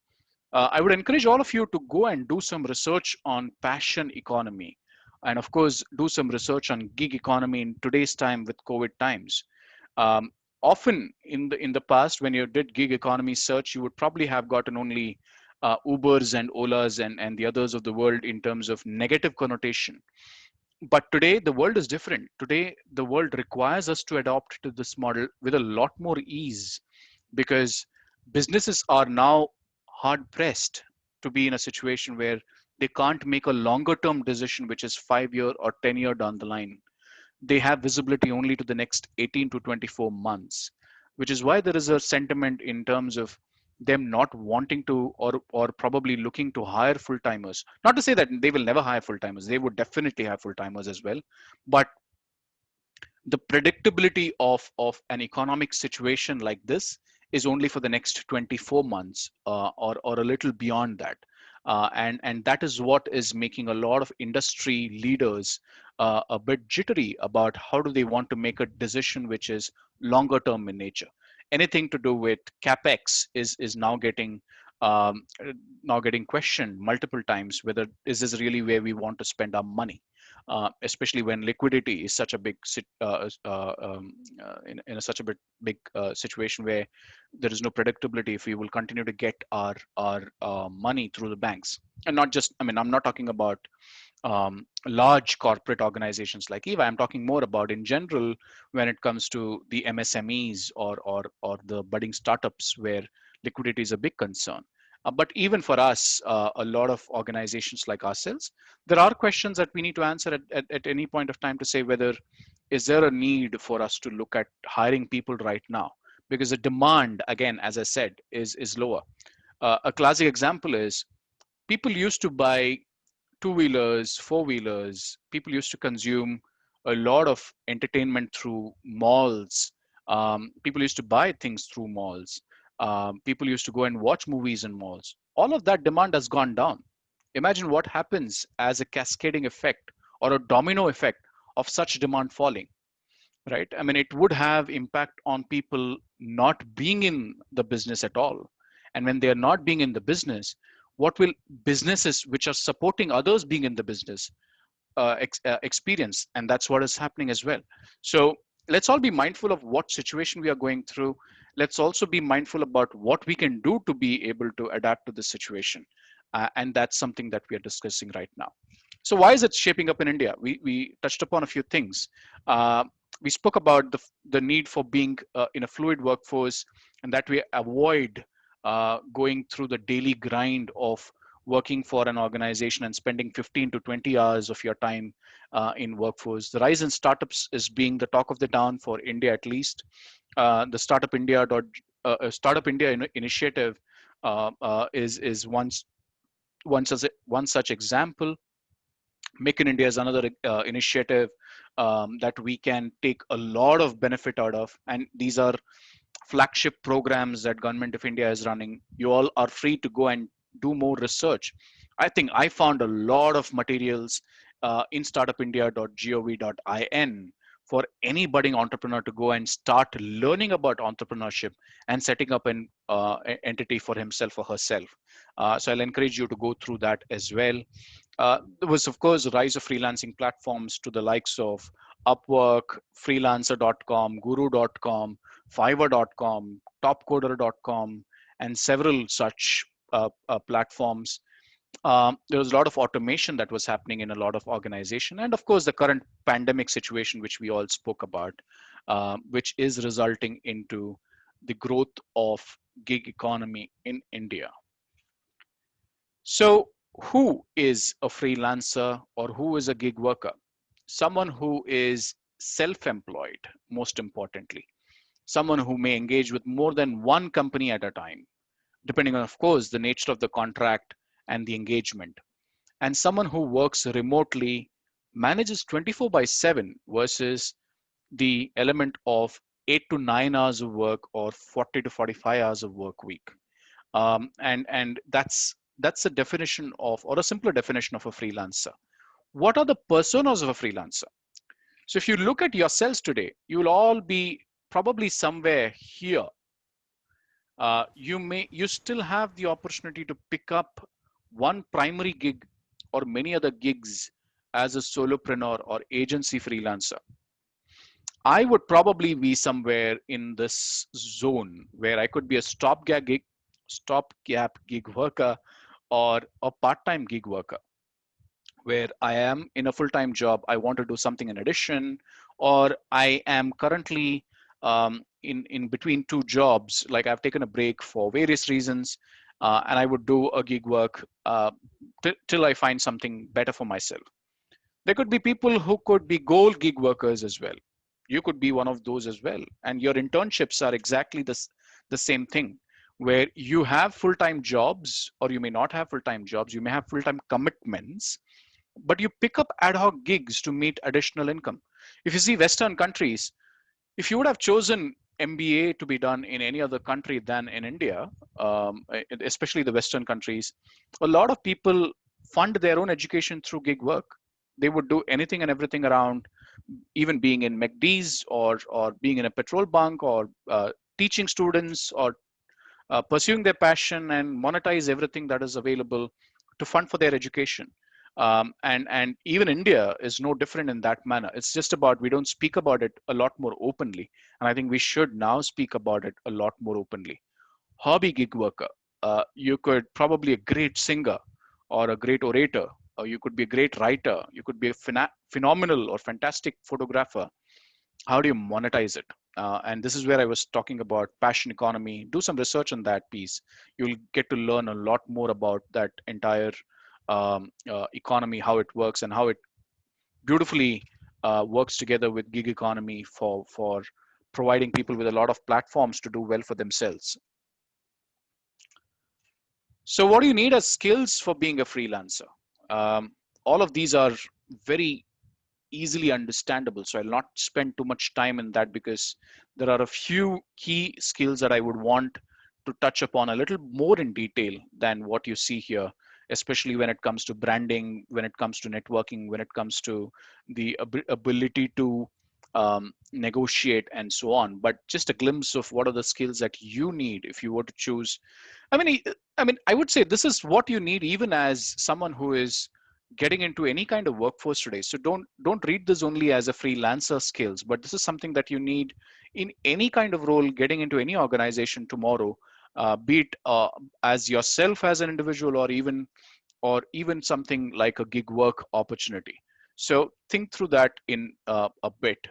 I would encourage all of you to go and do some research on passion economy, and of course, do some research on gig economy in today's time with COVID times. Um, Often in the past, when you did gig economy search, you would probably have gotten only Ubers and Olas and the others of the world in terms of negative connotation. But today the world is different. Today the world requires us to adopt to this model with a lot more ease because businesses are now hard pressed to be in a situation where they can't make a longer term decision which is 5 year or 10 year down the line. They have visibility only to the next 18 to 24 months, which is why there is a sentiment in terms of them not wanting to or probably looking to hire full timers. Not to say that they will never hire full timers, they would definitely have full timers as well. But the predictability of an economic situation like this is only for the next 24 months or a little beyond that. And that is what is making a lot of industry leaders a bit jittery about how do they want to make a decision which is longer term in nature. Anything to do with capex is um, now getting questioned multiple times whether is this really where we want to spend our money, especially when liquidity is such a big in a such a big situation where there is no predictability if we will continue to get our money through the banks. And not just, I mean, I'm not talking about large corporate organizations like EVA. I'm talking more about in general when it comes to the MSMEs or the budding startups where liquidity is a big concern. But even for us, a lot of organizations like ourselves, there are questions that we need to answer at any point of time to say whether is there a need for us to look at hiring people right now, because the demand, again, as I said, is lower. A classic example is people used to buy two-wheelers, four-wheelers. People used to consume a lot of entertainment through malls. People used to buy things through malls. People used to go and watch movies in malls. All of that demand has gone down. Imagine what happens as a cascading effect or a domino effect of such demand falling, right? I mean, it would have impact on people not being in the business at all. And when they are not being in the business, what will businesses which are supporting others being in the business experience? And that's what is happening as well. So let's all be mindful of what situation we are going through. Let's also be mindful about what we can do to be able to adapt to this situation. And that's something that we are discussing right now. So why is it shaping up in India? We touched upon a few things. Uh, we spoke about the need for being in a fluid workforce, and that we avoid going through the daily grind of working for an organization and spending 15 to 20 hours of your time in workforce. The rise in startups is being the talk of the town for India, at least. The Startup India initiative is one such example. Make in India is another initiative that we can take a lot of benefit out of, and these are flagship programs that Government of India is running. You all are free to go and do more research. I think I found a lot of materials in startupindia.gov.in for any budding entrepreneur to go and start learning about entrepreneurship and setting up an entity for himself or herself. So I'll encourage you to go through that as well. There was, of course, the rise of freelancing platforms to the likes of Upwork, freelancer.com, guru.com, fiverr.com, topcoder.com, and several such platforms. There was a lot of automation that was happening in a lot of organization. And of course, the current pandemic situation, which we all spoke about, which is resulting into the growth of gig economy in India. So who is a freelancer or who is a gig worker? Someone who is self-employed, most importantly. Someone who may engage with more than one company at a time, depending on, of course, the nature of the contract and the engagement. And someone who works remotely, manages 24/7 versus the element of 8 to 9 hours of work or 40 to 45 hours of work week. And that's a definition of, or a simpler definition of a freelancer. What are the personas of a freelancer? So if you look at yourselves today, you will all be probably somewhere here. You still have the opportunity to pick up one primary gig or many other gigs as a solopreneur or agency freelancer. I would probably be somewhere in this zone where I could be a stopgap gig worker, or a part-time gig worker, where I am in a full-time job. I want to do something in addition, or I am currently in between two jobs. Like I've taken a break for various reasons, and I would do a gig work till I find something better for myself. There could be people who could be goal gig workers as well. You could be one of those as well. And your internships are exactly the same thing, where you have full-time jobs, or you may not have full-time jobs. You may have full-time commitments, but you pick up ad hoc gigs to meet additional income. If you see Western countries, if you would have chosen MBA to be done in any other country than in India, especially the Western countries, a lot of people fund their own education through gig work. They would do anything and everything around, even being in McD's, or being in a petrol bunk, or teaching students, or pursuing their passion and monetize everything that is available to fund for their education. And even India is no different in that manner. It's just about, we don't speak about it a lot more openly. And I think we should now speak about it a lot more openly. Hobby gig worker. You could probably a great singer or a great orator, or you could be a great writer. You could be a phenomenal or fantastic photographer. How do you monetize it? And this is where I was talking about passion economy. Do some research on that piece. You'll get to learn a lot more about that entire economy, how it works, and how it beautifully works together with gig economy for providing people with a lot of platforms to do well for themselves. So what do you need as skills for being a freelancer? All of these are very easily understandable, so I'll not spend too much time in that, because there are a few key skills that I would want to touch upon a little more in detail than what you see here. especially when it comes to branding, when it comes to networking, when it comes to the ability to negotiate and so on. But just a glimpse of what are the skills that you need if you were to choose. I would say this is what you need even as someone who is getting into any kind of workforce today. So don't read this only as a freelancer skills, but this is something that you need in any kind of role, getting into any organization tomorrow, be it as yourself as an individual, or even something like a gig work opportunity. So think through that in a bit.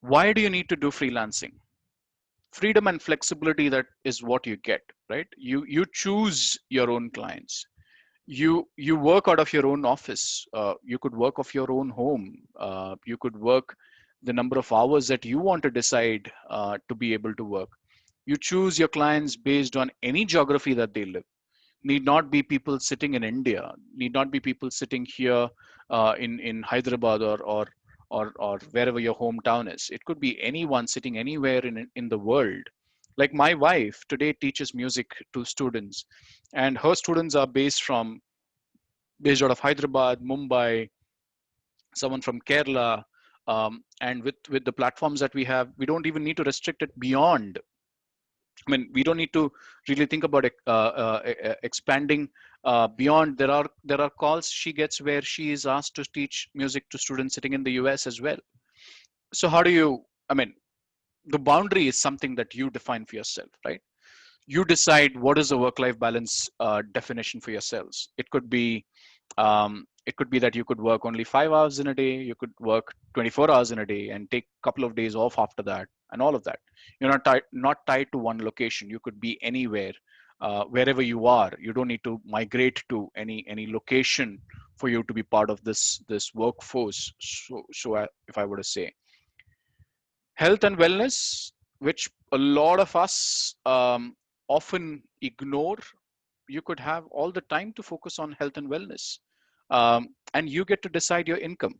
Why do you need to do freelancing? Freedom and flexibility, that is what you get, right? You choose your own clients. You work out of your own office. You could work off your own home. You could work the number of hours that you want to decide to be able to work. You choose your clients based on any geography that they live. Need not be people sitting in India, need not be people sitting here in Hyderabad, or wherever your hometown is. It could be anyone sitting anywhere in the world. Like my wife today teaches music to students, and her students are based out of Hyderabad, Mumbai, someone from Kerala. And with the platforms that we have, we don't even need to restrict it beyond. We don't need to really think about expanding beyond. There are calls she gets where she is asked to teach music to students sitting in the US as well. So how do you? The boundary is something that you define for yourself, right? You decide what is the work-life balance definition for yourselves. It could be that you could work only 5 hours in a day. You could work 24 hours in a day and take a couple of days off after that, and all of that. You're not tied to one location. You could be anywhere, wherever you are. You don't need to migrate to any location for you to be part of this workforce. If I were to say health and wellness, which a lot of us often ignore, you could have all the time to focus on health and wellness. And you get to decide your income.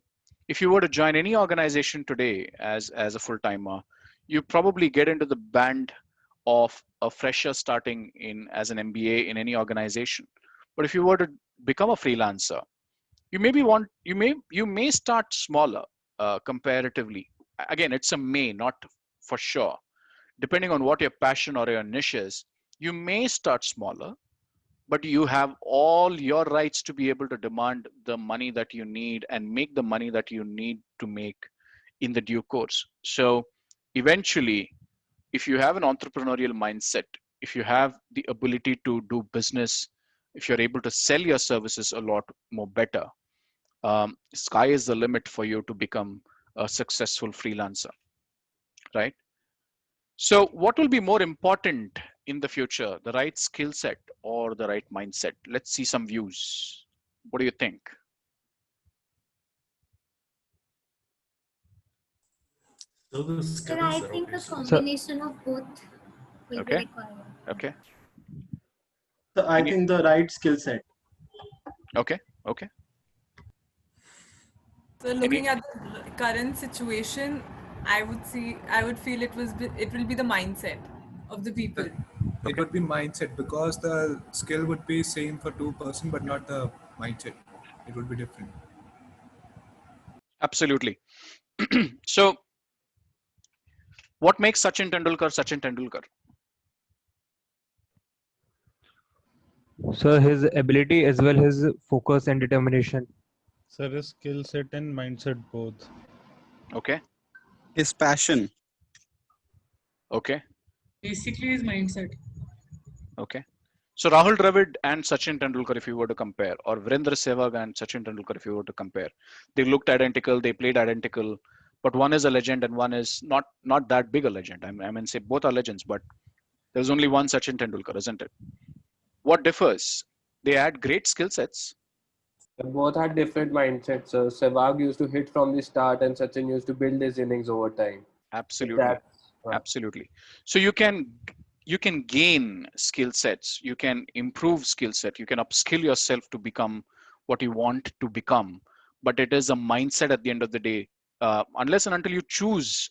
If you were to join any organization today as a full timer, you probably get into the band of a fresher starting in as an MBA in any organization. But if you were to become a freelancer, you may start smaller comparatively. Again, it's a may, not for sure. Depending on what your passion or your niche is, you may start smaller, but you have all your rights to be able to demand the money that you need and make the money that you need to make in the due course. So eventually, if you have an entrepreneurial mindset, if you have the ability to do business, if you're able to sell your services a lot more better, sky is the limit for you to become a successful freelancer, right? So what will be more important in the future, the right skill set or the right mindset? Let's see some views. What do you think? So the Sir, I skills are think a obviously. combination of both will be Okay. required. Okay. So I Any- think the right skill set. Okay. Okay. So looking at the current situation, I would feel it will be the mindset of the people. It would be mindset because the skill would be same for two person, but not the mindset. It would be different. Absolutely. So what makes Sachin Tendulkar Sachin Tendulkar? So his ability as well, his focus and determination. Sir, his skill set and mindset both. Okay. His passion. Okay. Basically, his mindset. Okay. So Rahul Dravid and Sachin Tendulkar, if you were to compare, or Virendra Sehwag and Sachin Tendulkar, if you were to compare, they looked identical, they played identical, but one is a legend and one is not that big a legend. Say both are legends, but there's only one Sachin Tendulkar, isn't it? What differs? They had great skill sets. Both had different mindsets. Sehwag used to hit from the start, and Sachin used to build his innings over time. Absolutely. Absolutely. So you can gain skill sets, you can improve skill set, you can upskill yourself to become what you want to become, but it is a mindset at the end of the day. Unless and until you choose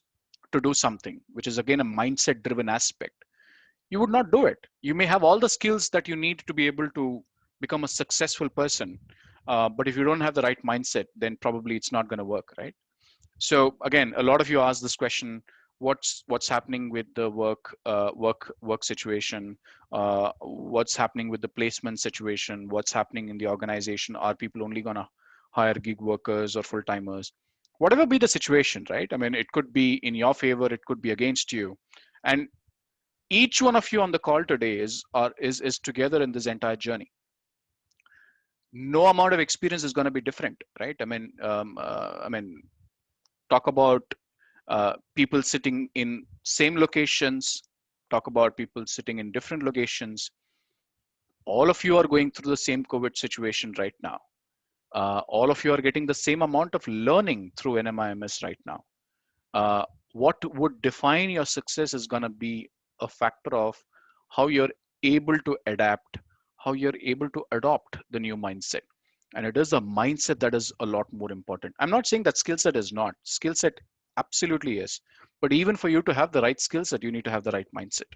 to do something, which is again a mindset driven aspect, you would not do it. You may have all the skills that you need to be able to become a successful person. But if you don't have the right mindset, then probably it's not going to work, right? So again, a lot of you ask this question: what's happening with the work situation? What's happening with the placement situation? What's happening in the organization? Are people only going to hire gig workers or full timers? Whatever be the situation, right? I mean, it could be in your favor, it could be against you, and each one of you on the call today is together in this entire journey. No amount of experience is going to be different, right? I mean, talk about people sitting in same locations, talk about people sitting in different locations. All of you are going through the same COVID situation right now. All of you are getting the same amount of learning through NMIMS right now. What would define your success is going to be a factor of how you're able to adapt, how you're able to adopt the new mindset. And it is a mindset that is a lot more important. I'm not saying that skill set is not. Skill set absolutely is. But even for you to have the right skill set, you need to have the right mindset,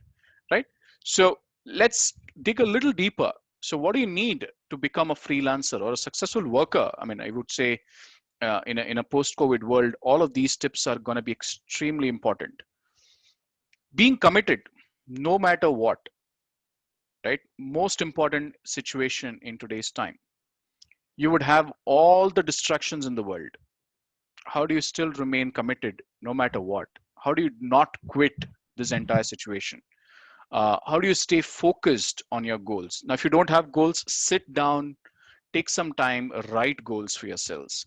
right? So let's dig a little deeper. So what do you need to become a freelancer or a successful worker? I mean, I would say in a post-COVID world, all of these tips are going to be extremely important. Being committed, no matter what, right? Most important situation in today's time. You would have all the distractions in the world. How do you still remain committed no matter what? How do you not quit this entire situation? How do you stay focused on your goals? Now, if you don't have goals, sit down, take some time, write goals for yourselves.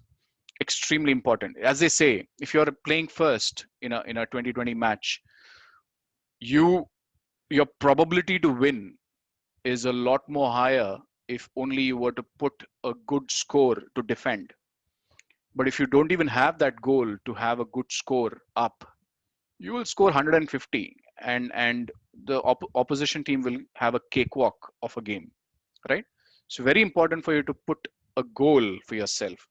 Extremely important. As they say, if you're playing first in a 2020 match, your probability to win is a lot more higher if only you were to put a good score to defend. But if you don't even have that goal to have a good score up, you will score 150, and the opposition team will have a cakewalk of a game, right? So very important for you to put a goal for yourself.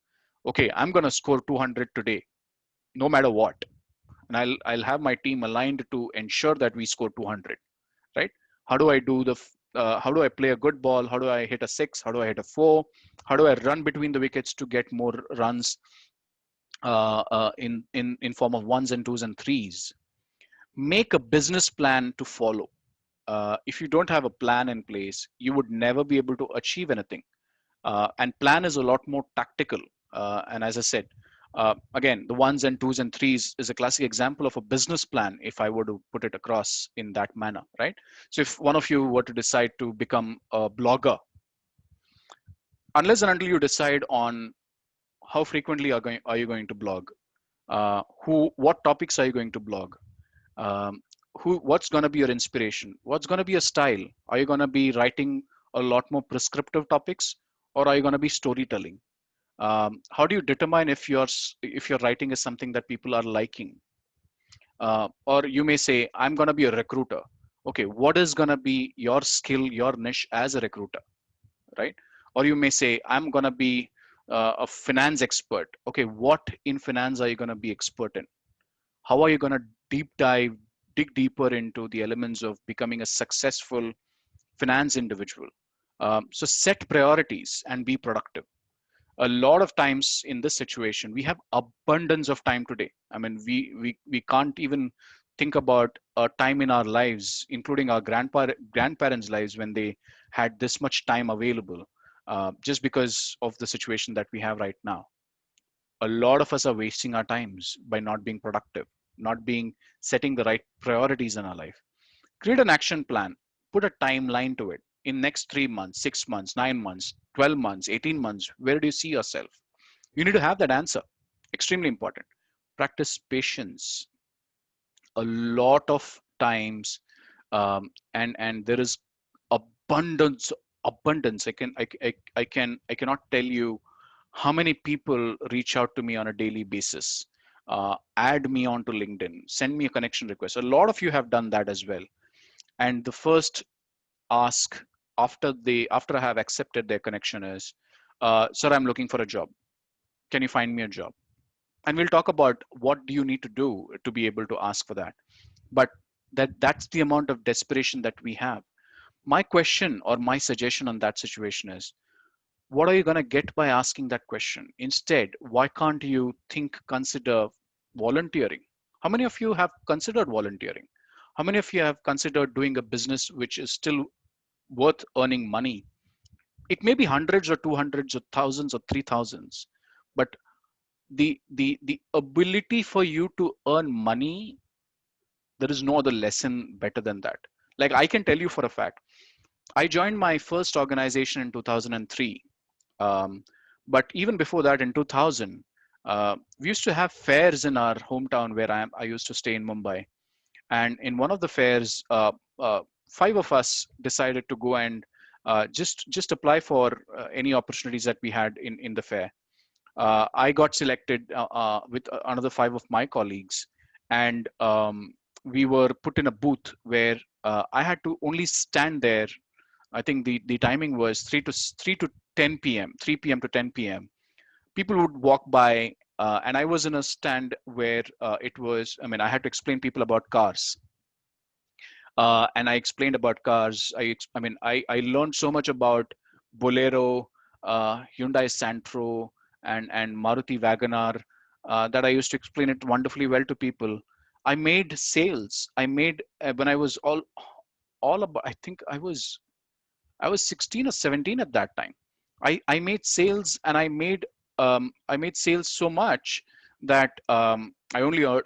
Okay, I'm going to score 200 today, no matter what, and I'll have my team aligned to ensure that we score 200, right? How do I do how do I play a good ball? How do I hit a 6? How do I hit a 4? How do I run between the wickets to get more runs in form of ones and twos and threes? Make a business plan to follow. If you don't have a plan in place, you would never be able to achieve anything. And plan is a lot more tactical. And as I said, again, the ones and twos and threes is a classic example of a business plan if I were to put it across in that manner, right? So if one of you were to decide to become a blogger, unless and until you decide on how frequently are you going to blog, what topics are you going to blog, um, what's going to be your inspiration, what's going to be your style, are you going to be writing a lot more prescriptive topics, or are you going to be storytelling? How do you determine if your writing is something that people are liking? Or you may say, I'm going to be a recruiter. Okay, what is going to be your skill, your niche as a recruiter, right? Or you may say, I'm going to be a finance expert. Okay, what in finance are you going to be expert in? How are you going to dig deeper into the elements of becoming a successful finance individual? So set priorities and be productive. A lot of times in this situation, we have abundance of time today. I mean, we can't even think about a time in our lives, including our grandparents' lives, when they had this much time available, just because of the situation that we have right now. A lot of us are wasting our times by not being productive, not being setting the right priorities in our life. Create an action plan, put a timeline to it. In next 3 months, 6 months, 9 months, 12 months, 18 months, where do you see yourself? You need to have that answer. Extremely important. Practice patience. A lot of times, and there is abundance, abundance. I cannot tell you how many people reach out to me on a daily basis, add me onto LinkedIn, send me a connection request. A lot of you have done that as well. And the first ask after I have accepted their connection is, sir, I'm looking for a job. Can you find me a job? And we'll talk about what do you need to do to be able to ask for that. But that's the amount of desperation that we have. My question or my suggestion on that situation is, what are you going to get by asking that question? Instead, why can't you consider volunteering? How many of you have considered volunteering? How many of you have considered doing a business which is still worth earning money? It may be hundreds or two hundreds or thousands or 3,000s, but the ability for you to earn money, there is no other lesson better than that. Like, I can tell you for a fact, I joined my first organization in 2003. But even before that, in 2000, we used to have fairs in our hometown where I used to stay in Mumbai. And in one of the fairs, five of us decided to go and just apply for any opportunities that we had in the fair. I got selected with another five of my colleagues, and we were put in a booth where I had to only stand there. I think the timing was 10 p.m., 3 p.m. to 10 p.m. People would walk by, and I was in a stand where it was. I mean, I had to explain people about cars, and I explained about cars. I learned so much about Bolero, Hyundai Santro, and Maruti Wagoner that I used to explain it wonderfully well to people. I made sales. I made when I was all about. I was 16 or 17 at that time. I made sales, and I made sales so much that I only earned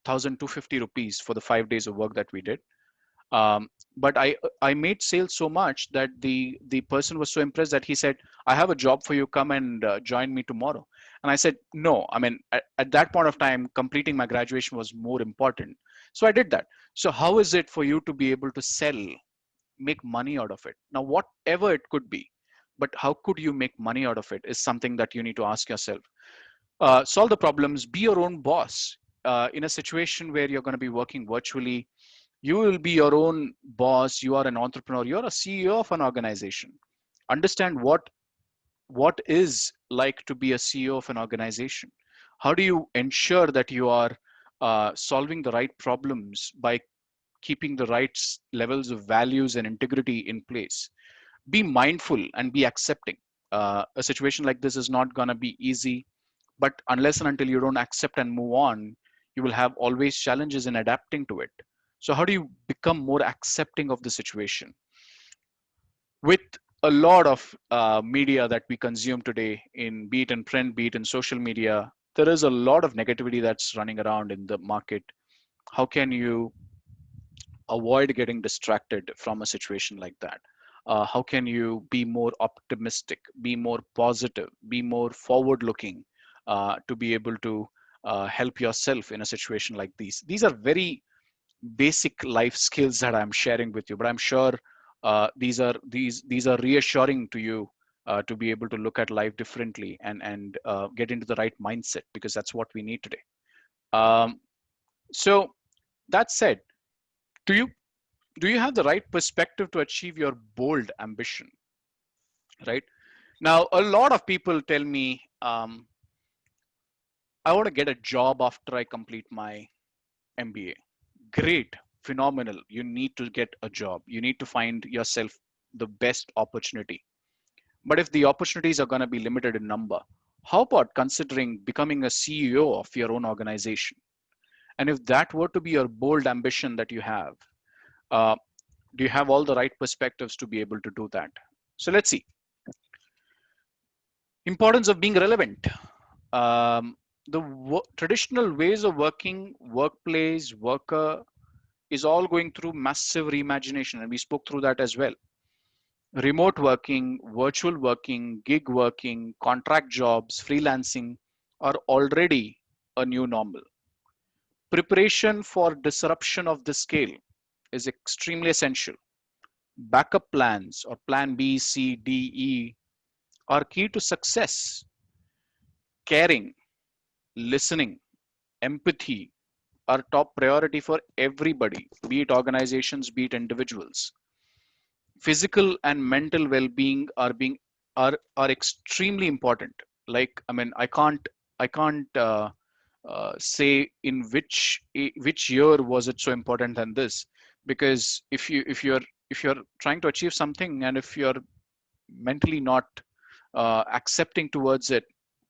1,250 rupees for the 5 days of work that we did. But I made sales so much that the person was so impressed that he said, "I have a job for you. Come and join me tomorrow." And I said, "No. I mean, at that point of time, completing my graduation was more important." So I did that. So how is it for you to be able to sell, make money out of it? Now, whatever it could be, but how could you make money out of it is something that you need to ask yourself. Solve the problems, be your own boss. In a situation where you're going to be working virtually, you will be your own boss. You are an entrepreneur. You're a CEO of an organization. Understand what is like to be a CEO of an organization. How do you ensure that you are solving the right problems by keeping the right levels of values and integrity in place? Be mindful and be accepting. A situation like this is not going to be easy, but unless and until you don't accept and move on, you will have always challenges in adapting to it. So how do you become more accepting of the situation? With a lot of media that we consume today, in be it in print, be it in social media, there is a lot of negativity that's running around in the market. How can you avoid getting distracted from a situation like that? How can you be more optimistic, be more positive, be more forward looking, to be able to help yourself in a situation like these? These are very basic life skills that I'm sharing with you, but I'm sure these are reassuring to you, to be able to look at life differently and get into the right mindset, because that's what we need today. So that said, do you do you have the right perspective to achieve your bold ambition? Right now, a lot of people tell me, I want to get a job after I complete my MBA. Great, phenomenal. You need to get a job. You need to find yourself the best opportunity. But if the opportunities are going to be limited in number, how about considering becoming a CEO of your own organization? And if that were to be your bold ambition that you have, uh, do you have all the right perspectives to be able to do that? So let's see. Importance of being relevant. The traditional ways of working, workplace, worker, is all going through massive reimagination, and we spoke through that as well. Remote working, virtual working, gig working, contract jobs, freelancing are already a new normal. Preparation for disruption of this scale is extremely essential. Backup plans, or plan B, C, D, E, are key to success. Caring, listening, empathy are top priority for everybody, be it organizations, be it individuals. Physical and mental well-being are extremely important. Like, I mean, I can't say in which year was it so important than this, because you're trying to achieve something, and if you're mentally not accepting towards it,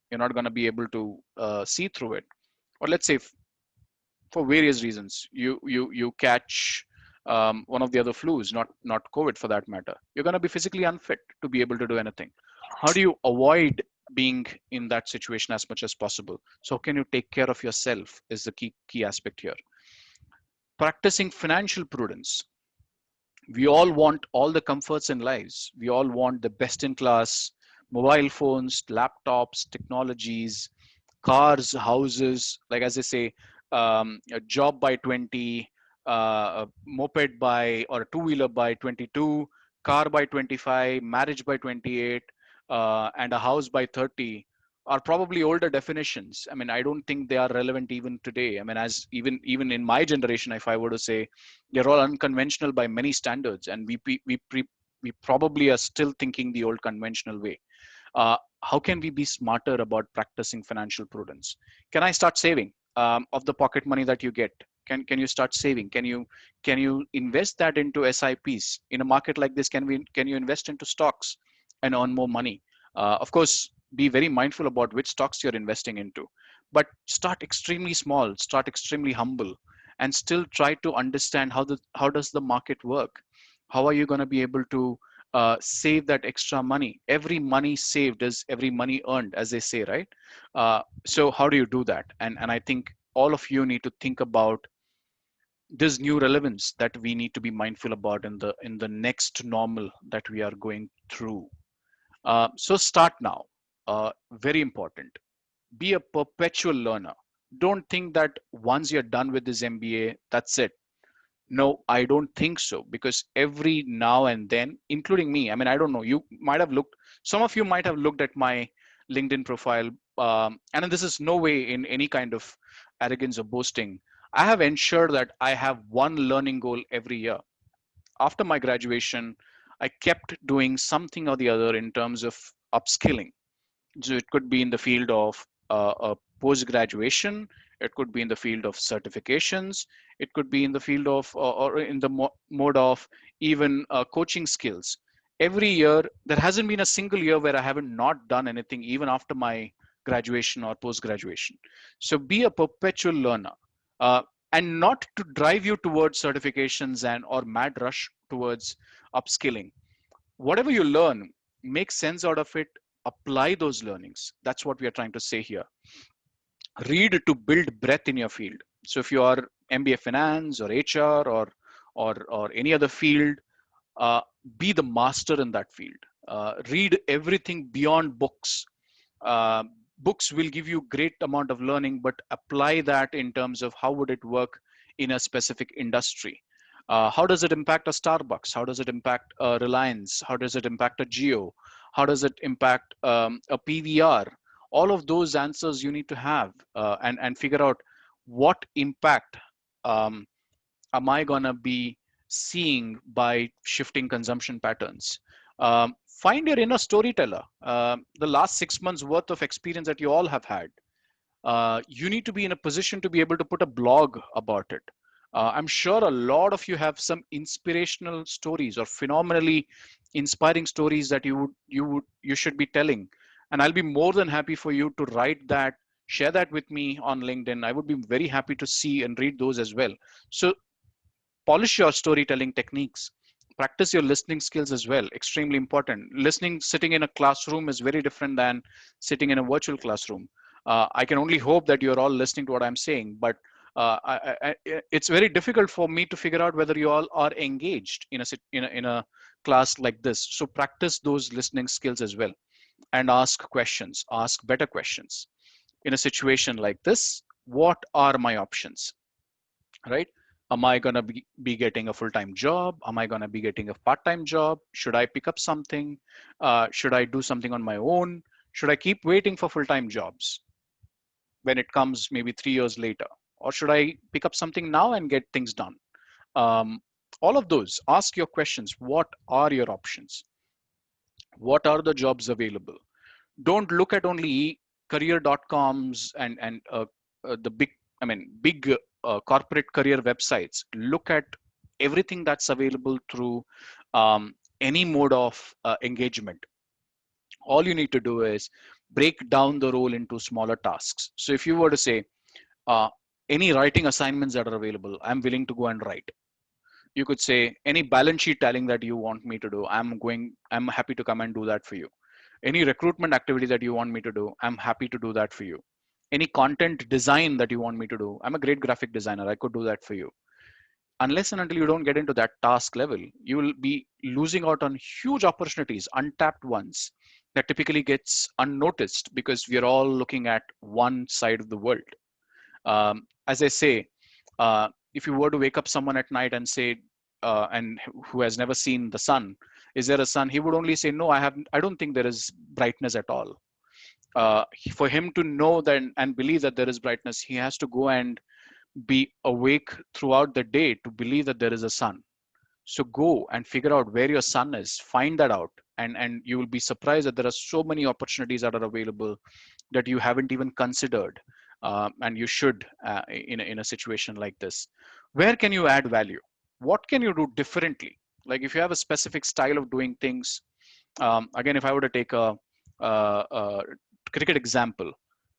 you're not going to be able to see through it. Or let's say for various reasons you catch one of the other flus, not COVID for that matter, you're going to be physically unfit to be able to do anything. How do you avoid being in that situation as much as possible? So how can you take care of yourself is the key aspect here. Practicing financial prudence. We all want all the comforts in lives. We all want the best in class mobile phones, laptops, technologies, cars, houses, like as I say, a job by 20, a moped by or a two-wheeler by 22, car by 25, marriage by 28, and a house by 30 are probably older definitions. I mean, I don't think they are relevant even today. I mean, as even in my generation, if I were to say, they're all unconventional by many standards, and we probably are still thinking the old conventional way. How can we be smarter about practicing financial prudence? Can I start saving of the pocket money that you get? Can you start saving? Can you invest that into SIPs in a market like this? Can you invest into stocks and earn more money? Of course, be very mindful about which stocks you're investing into, but start extremely small, start extremely humble, and still try to understand how does the market work. How are you going to be able to save that extra money? Every money saved is every money earned, as they say, right? So how do you do that? And I think all of you need to think about this new relevance that we need to be mindful about in the next normal that we are going through. So start now. Very important. Be a perpetual learner. Don't think that once you're done with this MBA, that's it. No, I don't think so, because every now and then, including me, I mean, I don't know, you might have looked, some of you might have looked at my LinkedIn profile, and this is no way in any kind of arrogance or boasting. I have ensured that I have one learning goal every year. After my graduation, I kept doing something or the other in terms of upskilling. So it could be in the field of post graduation, it could be in the field of certifications, it could be in the field of or in the mode of even coaching skills. Every year, there hasn't been a single year where I haven't not done anything, even after my graduation or post graduation. So be a perpetual learner, uh, and not to drive you towards certifications and or mad rush towards upskilling. Whatever you learn, make sense out of it, apply those learnings. That's what we are trying to say here. Read to build breadth in your field. So if you are MBA finance or HR or any other field, uh, be the master in that field. Read everything beyond books. uh, Books will give you great amount of learning, but apply that in terms of how would it work in a specific industry. How does it impact a Starbucks? How does it impact a Reliance? How does it impact a Geo? How does it impact a PVR? All of those answers you need to have, and figure out what impact um, am I gonna be seeing by shifting consumption patterns. Find your inner storyteller. The last 6 months worth of experience that you all have had, you need to be in a position to be able to put a blog about it. I'm sure a lot of you have some inspirational stories or phenomenally inspiring stories that you should be telling, and I'll be more than happy for you to write that, share that with me on LinkedIn. I would be very happy to see and read those as well. So polish your storytelling techniques, practice your listening skills as well. Extremely important. Listening sitting in a classroom is very different than sitting in a virtual classroom. I can only hope that you're all listening to what I'm saying, but it's very difficult for me to figure out whether you all are engaged in a class like this. So practice those listening skills as well, and ask questions, ask better questions. In a situation like this, what are my options? Right? Am I going to be getting a full-time job? Am I going to be getting a part-time job? Should I pick up something? Should I do something on my own? Should I keep waiting for full-time jobs when it comes maybe 3 years later? Or should I pick up something now and get things done? Um, all of those, ask your questions. What are your options? What are the jobs available? Don't look at only career.coms and the big, I mean, big corporate career websites. Look at everything that's available through any mode of engagement. All you need to do is break down the role into smaller tasks. So if you were to say, uh, any writing assignments that are available, I'm willing to go and write. You could say any balance sheet tallying that you want me to do, I'm happy to come and do that for you. Any recruitment activity that you want me to do, I'm happy to do that for you. Any content design that you want me to do, I'm a great graphic designer, I could do that for you. Unless and until you don't get into that task level, you will be losing out on huge opportunities, untapped ones, that typically gets unnoticed because we are all looking at one side of the world. As I say, if you were to wake up someone at night and say, and who has never seen the sun, is there a sun? He would only say, no, I don't think there is brightness at all. For him to know that and believe that there is brightness, he has to go and be awake throughout the day to believe that there is a sun. So go and figure out where your sun is, find that out, and you will be surprised that there are so many opportunities that are available that you haven't even considered. And you should, in a situation like this. Where can you add value? What can you do differently? Like if you have a specific style of doing things, again, if I were to take a cricket example,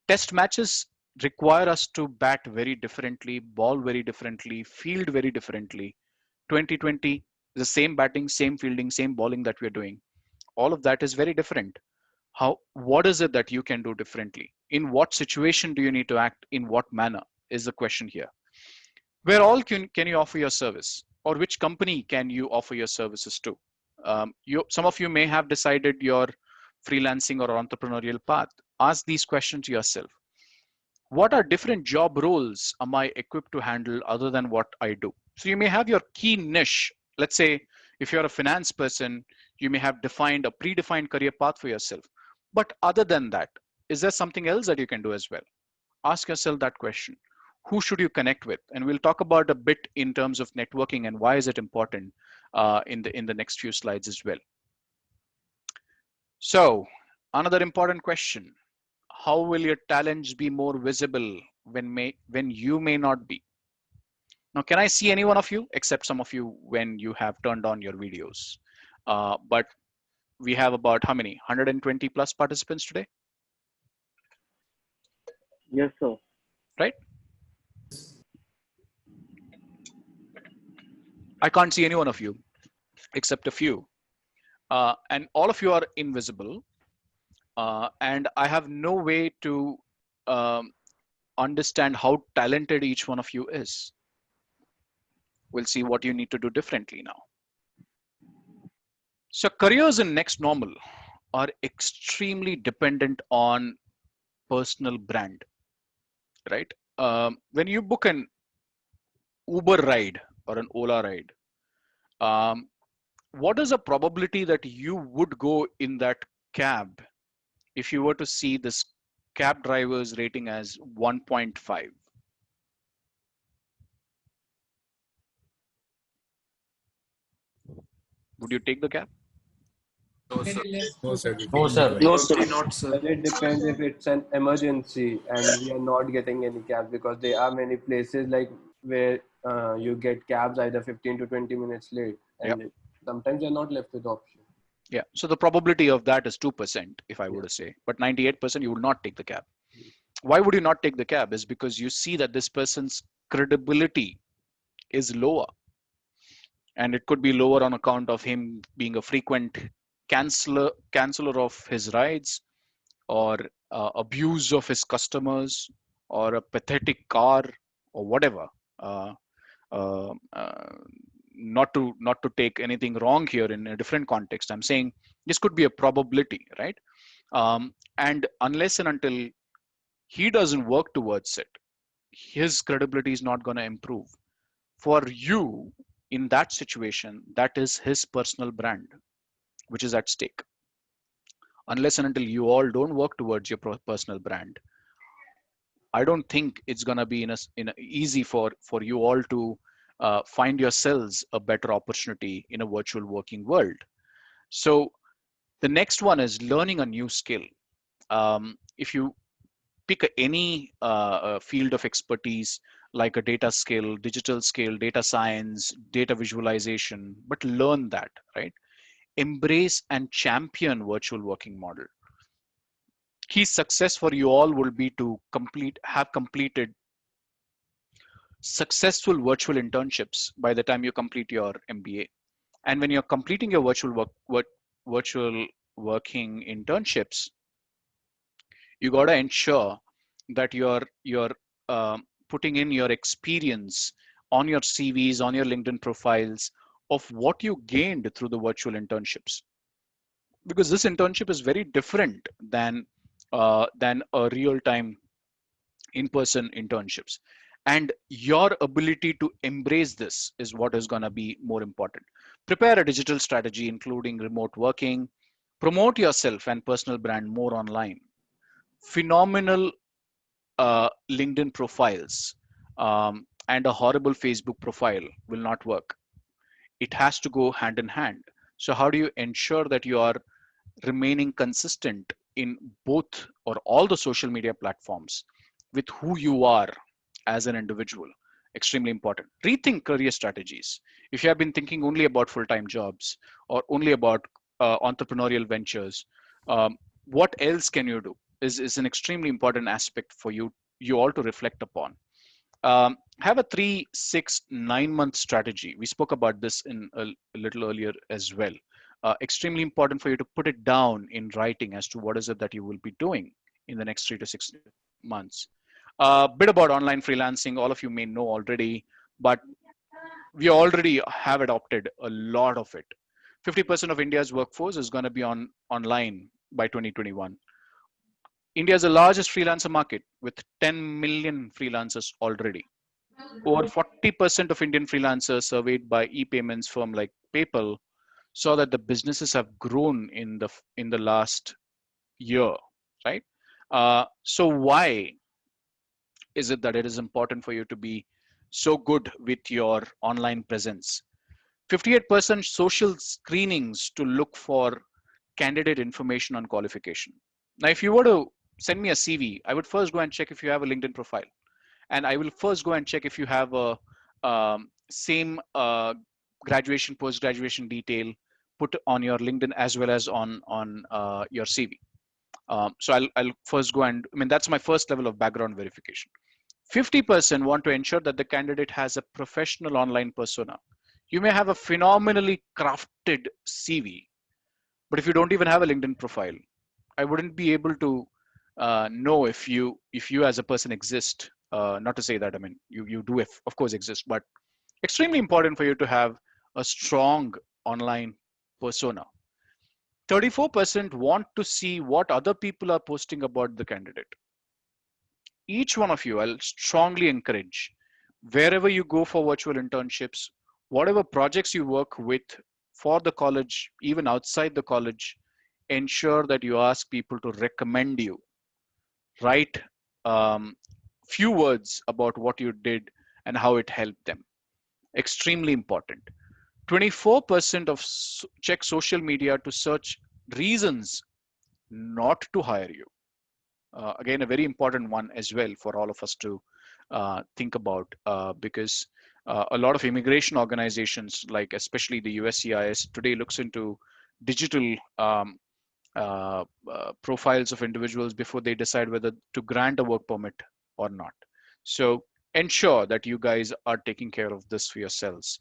test matches require us to bat very differently, ball very differently, field very differently. 2020, the same batting, same fielding, same bowling that we're doing. All of that is very different. What is it that you can do differently? In what situation do you need to act? In what manner is the question here. Where all can you offer your service, or which company can you offer your services to? Some of you may have decided your freelancing or entrepreneurial path. Ask these questions to yourself. What are different job roles am I equipped to handle other than what I do? So you may have your key niche. Let's say if you're a finance person, you may have defined a predefined career path for yourself. But other than that, is there something else that you can do as well? Ask yourself that question. Who should you connect with? And we'll talk about a bit in terms of networking and why is it important in the next few slides as well. So another important question: how will your talents be more visible when you may not be? Now, can I see any one of you, except some of you when you have turned on your videos? But we have about how many? 120 plus participants today, Yes, sir. right? I can't see any one of you, except a few. And all of you are invisible. And I have no way to um, understand how talented each one of you is. We'll see what you need to do differently now. So careers in next normal are extremely dependent on personal brand, right? When you book an Uber ride or an Ola ride, um, what is the probability that you would go in that cab if you were to see this cab driver's rating as 1.5? Would you take the cab? No, sir. Very less No, sir. We probability. No, can sir. decline. No, Probably sir. not, sir. Well, it depends if it's an emergency and we are not getting any cabs, because there are many places like where you get cabs either 15 to 20 minutes late, Yep. and sometimes you're not left with option. Yeah. So the probability of that is 2%, if I were Yeah. to say, but 98% you would not take the cab. Why would you not take the cab? Is because you see that this person's credibility is lower, and it could be lower on account of him being a frequent canceller of his rides, or abuse of his customers, or a pathetic car, or whatever. uh, uh, uh, not to take anything wrong here in a different context, I'm saying this could be a probability, right? And unless and until he doesn't work towards it, his credibility is not going to improve. For you, in that situation, that is his personal brand which is at stake. Unless and until you all don't work towards your personal brand, I don't think it's going to be in a easy for you all to find yourselves a better opportunity in a virtual working world. So the next one is learning a new skill. If you pick any field of expertise, like a data skill, digital skill, data science, data visualization, but learn that, right? Embrace and champion virtual working model. Key success for you all will be to have completed successful virtual internships by the time you complete your MBA. And when you're completing your virtual working internships, you got to ensure that you're putting in your experience on your CVs, on your LinkedIn profiles of what you gained through the virtual internships, because this internship is very different than a real time in-person internships. And your ability to embrace this is what is going to be more important. Prepare a digital strategy including remote working, promote yourself and personal brand more online. Phenomenal LinkedIn profiles and a horrible Facebook profile will not work. It has to go hand in hand. So how do you ensure that you are remaining consistent in both or all the social media platforms with who you are as an individual? Extremely important. Rethink career strategies. If you have been thinking only about full-time jobs or only about entrepreneurial ventures, what else can you do is an extremely important aspect for you all to reflect upon. Have a 3, 6, 9 month strategy. We spoke about this in a little earlier as well. Extremely important for you to put it down in writing as to what is it that you will be doing in the next 3 to 6 months. A bit about online freelancing, all of you may know already, but we already have adopted a lot of it. 50% of India's workforce is going to be online by 2021. India is the largest freelancer market with 10 million freelancers already. Over 40% of Indian freelancers surveyed by e-payments firm like PayPal saw that the businesses have grown in the last year, right? So why is it that it is important for you to be so good with your online presence? 58% social screenings to look for candidate information on qualification. Now, if you were to send me a CV, I would first go and check if you have a LinkedIn profile, and I will first go and check if you have a same graduation, post-graduation detail put on your LinkedIn as well as on your CV. So I'll first go and I mean that's my first level of background verification. 50% want to ensure that the candidate has a professional online persona. You may have a phenomenally crafted CV, but if you don't even have a LinkedIn profile, I wouldn't be able to know if you as a person exist. Not to say that I mean you do of course exist, but extremely important for you to have a strong online persona. 34% want to see what other people are posting about the candidate. Each one of you, I'll strongly encourage, wherever you go for virtual internships, whatever projects you work with for the college, even outside the college, ensure that you ask people to recommend you. Write few words about what you did and how it helped them. Extremely important. 24% of check social media to search reasons not to hire you. Again, a very important one as well for all of us to think about, because a lot of immigration organizations, like especially the USCIS today, looks into digital profiles of individuals before they decide whether to grant a work permit or not. So ensure that you guys are taking care of this for yourselves.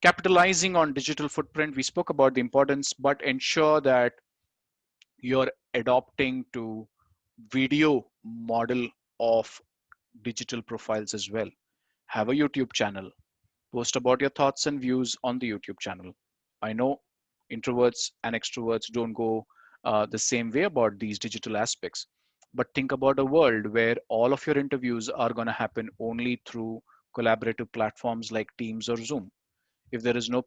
Capitalizing on digital footprint, we spoke about the importance, but ensure that you're adopting to video model of digital profiles as well. Have a YouTube channel. Post about your thoughts and views on the YouTube channel. I know introverts and extroverts don't go the same way about these digital aspects, but think about a world where all of your interviews are going to happen only through collaborative platforms like Teams or Zoom. If there is no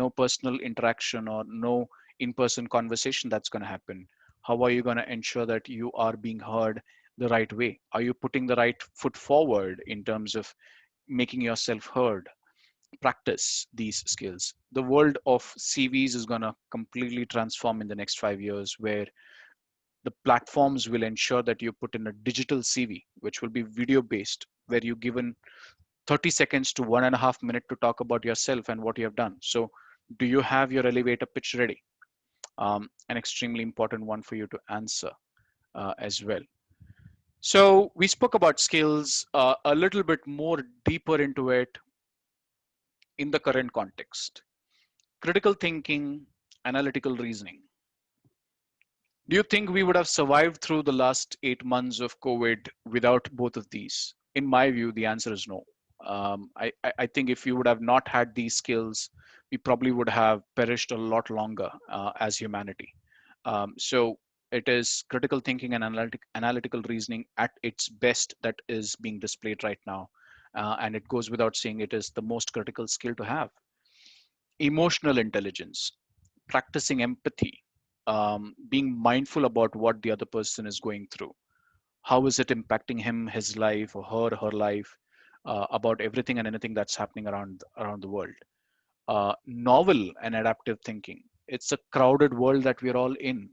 personal interaction or no in-person conversation that's going to happen, how are you going to ensure that you are being heard the right way? Are you putting the right foot forward in terms of making yourself heard? Practice these skills. The world of CVs is going to completely transform in the next 5 years, where The platforms will ensure that you put in a digital CV, which will be video based, where you given 30 seconds to 1.5 minutes to talk about yourself and what you have done. So do you have your elevator pitch ready? An extremely important one for you to answer as well. So we spoke about skills, a little bit more deeper into it in the current context. Critical thinking, analytical reasoning. Do you think we would have survived through the last 8 months of COVID without both of these? In my view, the answer is no. I think if we would have not had these skills, we probably would have perished a lot longer as humanity. So it is critical thinking and analytical reasoning at its best that is being displayed right now. And it goes without saying, it is the most critical skill to have. Emotional intelligence, practicing empathy, being mindful about what the other person is going through. How is it impacting him, his life, or her life, about everything and anything that's happening around the world. Novel and adaptive thinking. It's a crowded world that we're all in.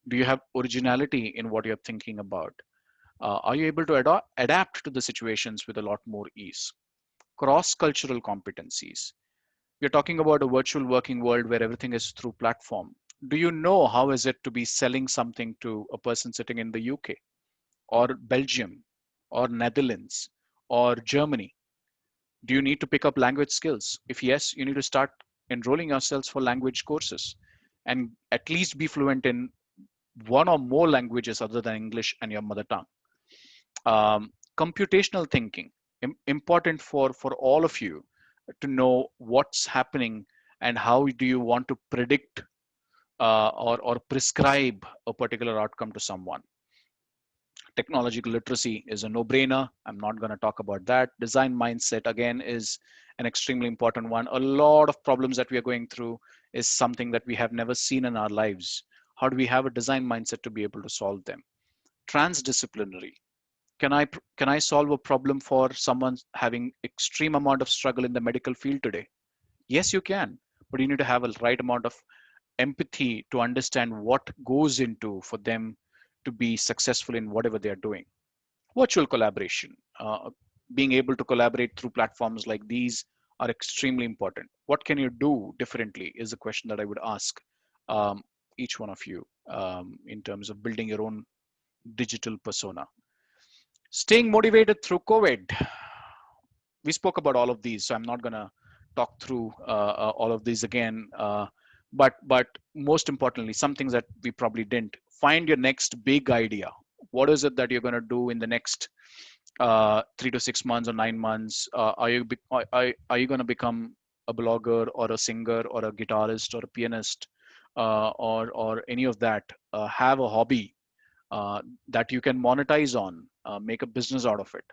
Do you have originality in what you're thinking about? Are you able to adapt to the situations with a lot more ease? Cross-cultural competencies. We're talking about a virtual working world where everything is through platform. Do you know how is it to be selling something to a person sitting in the UK or Belgium or Netherlands or Germany? Do you need to pick up language skills? If yes, you need to start enrolling yourselves for language courses and at least be fluent in one or more languages other than English and your mother tongue. Computational thinking, important for all of you to know what's happening and how do you want to predict or prescribe a particular outcome to someone. Technological literacy is a no-brainer. I'm not going to talk about that. Design mindset, again, is an extremely important one. A lot of problems that we are going through is something that we have never seen in our lives. How do we have a design mindset to be able to solve them? Transdisciplinary. Can I solve a problem for someone having extreme amount of struggle in the medical field today? Yes, you can, but you need to have a right amount of empathy to understand what goes into for them to be successful in whatever they are doing. Virtual collaboration, being able to collaborate through platforms like these are extremely important. What can you do differently is a question that I would ask each one of you in terms of building your own digital persona. Staying motivated through COVID. We spoke about all of these, so I'm not going to talk through all of these again. But most importantly, some things that we probably didn't. Find your next big idea. What is it that you're going to do in the next 3 to 6 months or 9 months? Are you going to become a blogger or a singer or a guitarist or a pianist or any of that? Have a hobby that you can monetize on, make a business out of it.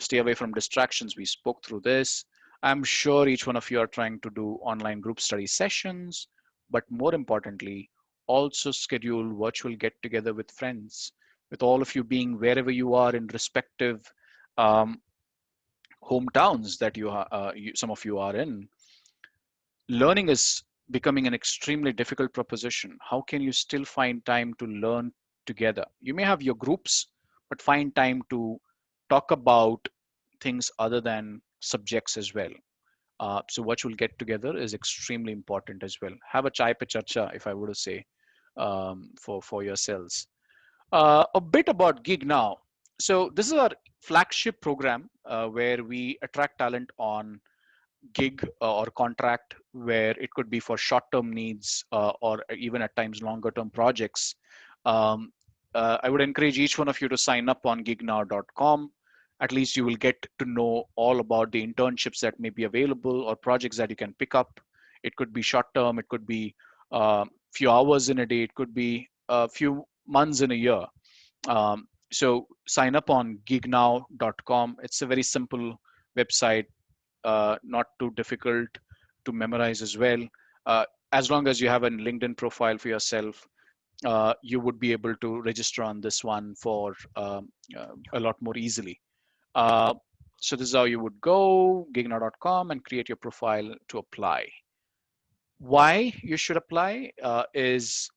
Stay away from distractions. We spoke through this. I'm sure each one of you are trying to do online group study sessions, but more importantly, also schedule virtual get together with friends, with all of you being wherever you are in respective um, hometowns that some of you are in. Learning is becoming an extremely difficult proposition. How can you still find time to learn together? You may have your groups, but find time to talk about things other than subjects as well. So virtual get together is extremely important as well. Have a chai pe charcha, if I were to say, for yourselves. A bit about Gig Now. So this is our flagship program where we attract talent on gig or contract, where it could be for short-term needs or even at times longer-term projects. I would encourage each one of you to sign up on gignow.com. At least you will get to know all about the internships that may be available or projects that you can pick up. It could be short-term, it could be a few hours in a day, it could be a few months in a year. So sign up on gignow.com. It's a very simple website, not too difficult to memorize as well. As long as you have a LinkedIn profile for yourself, you would be able to register on this one for a lot more easily. So this is how you would go, gignow.com, and create your profile to apply. Why you should apply is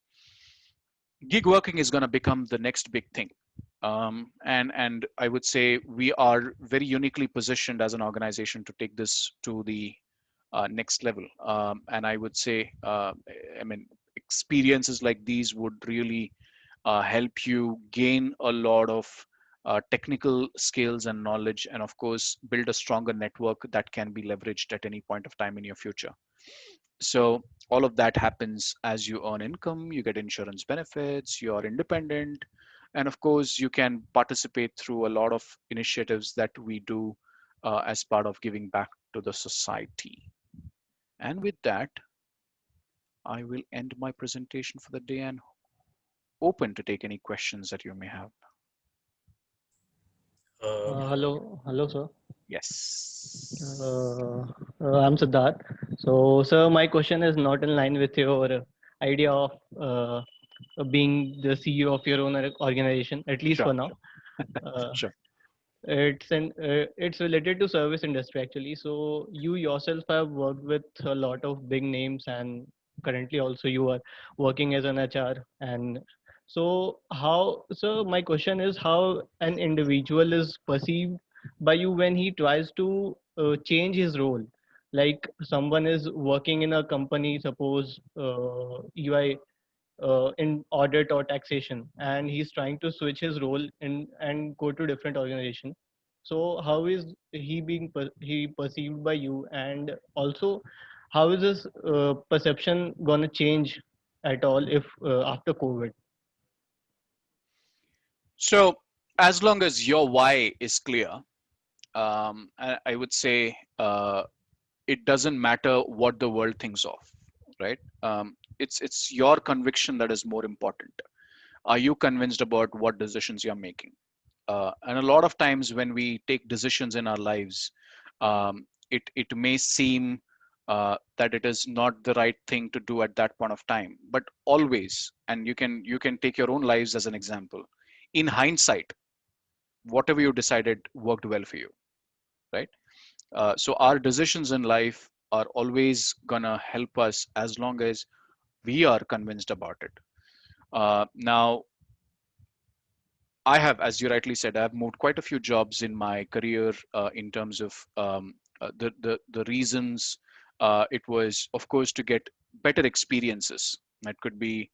gig working is going to become the next big thing. And I would say we are very uniquely positioned as an organization to take this to the next level. And I would say, I mean, experiences like these would really help you gain a lot of technical skills and knowledge, and of course, build a stronger network that can be leveraged at any point of time in your future. So all of that happens as you earn income, you get insurance benefits, you're independent, and of course, you can participate through a lot of initiatives that we do as part of giving back to the society. And with that, I will end my presentation for the day and open to take any questions that you may have. Hello, sir. Yes. I'm Siddharth. So, sir, my question is not in line with your idea of being the CEO of your own organization, at least Sure, for now. sure. It's related to service industry actually. So you yourself have worked with a lot of big names, and currently also you are working as an HR. And so how, so my question is how an individual is perceived by you when he tries to change his role. Like someone is working in a company, suppose UI in audit or taxation, and he's trying to switch his role in and go to different organization. So how is he being he perceived by you, and also how is this perception gonna change at all if after COVID? So as long as your why is clear, I would say it doesn't matter what the world thinks of, right? It's your conviction that is more important. Are you convinced about what decisions you're making? And a lot of times when we take decisions in our lives, it may seem that it is not the right thing to do at that point of time. But always, and you can take your own lives as an example. In hindsight, whatever you decided worked well for you, right? So our decisions in life are always gonna help us as long as we are convinced about it. Now, I have, as you rightly said, I've moved quite a few jobs in my career in terms of the reasons. It was, of course, to get better experiences. That could be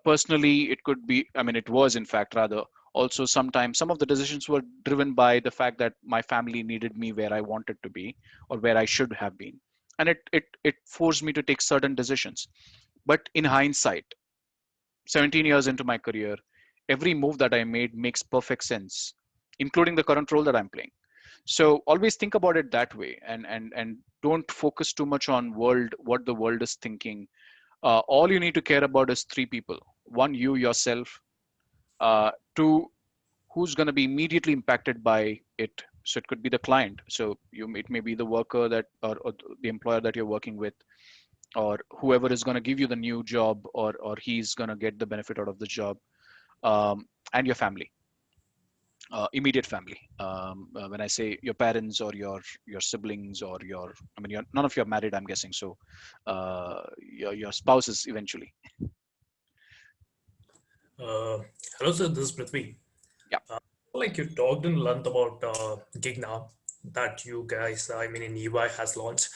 personally, it could be. I mean, it was in fact rather. Also, sometimes some of the decisions were driven by the fact that my family needed me where I wanted to be or where I should have been, and it forced me to take certain decisions. But in hindsight, 17 years into my career, every move that I made makes perfect sense, including the current role that I'm playing. So always think about it that way, and don't focus too much on what the world is thinking. All you need to care about is three people: one, you yourself; two, who's going to be immediately impacted by it. So it could be the client. So it may be the worker that or the employer that you're working with, or whoever is going to give you the new job, or he's going to get the benefit out of the job, and your family, immediate family. When I say your parents or your siblings or I mean, none of you are married, I'm guessing. So your spouses eventually. Hello, sir. This is Prithvi. Yeah. Like you talked in length about gig now that you guys, I mean, in EY has launched.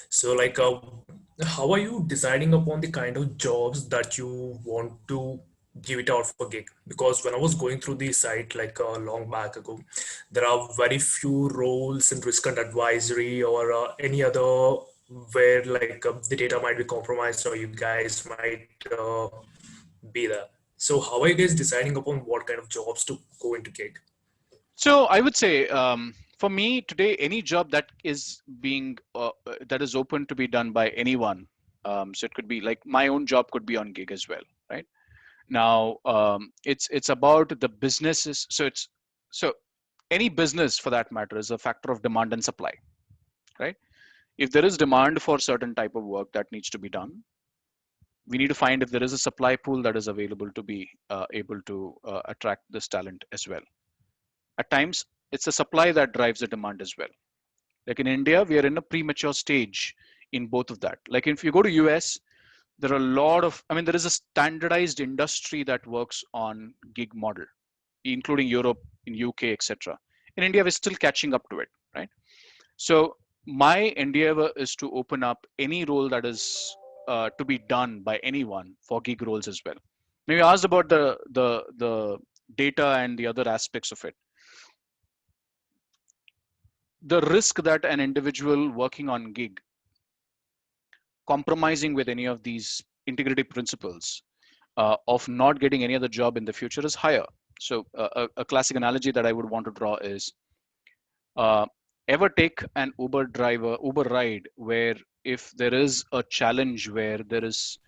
So, like, how are you deciding upon the kind of jobs that you want to give it out for gig? Because when I was going through the site like long back ago, there are very few roles in risk and advisory or any other where like the data might be compromised or you guys might be there. So how are you guys deciding upon what kind of jobs to go into gig? So I would say, for me today, any job that is being that is open to be done by anyone. So it could be like my own job could be on gig as well, right? Now, it's about the businesses. So any business for that matter is a factor of demand and supply, right? If there is demand for certain type of work that needs to be done, we need to find if there is a supply pool that is available to be able to attract this talent as well. At times, it's the supply that drives the demand as well. Like in India, we are in a premature stage in both of that. Like if you go to US, there are a lot of, I mean, there is a standardized industry that works on gig model, including Europe, in UK, etc. In India, we're still catching up to it, right? So my endeavor is to open up any role that is to be done by anyone for gig roles as well. Maybe asked about the data and the other aspects of it. The risk that an individual working on gig compromising with any of these integrity principles of not getting any other job in the future is higher. So a classic analogy that I would want to draw is uh, ever take an Uber ride where if there is a challenge where there is,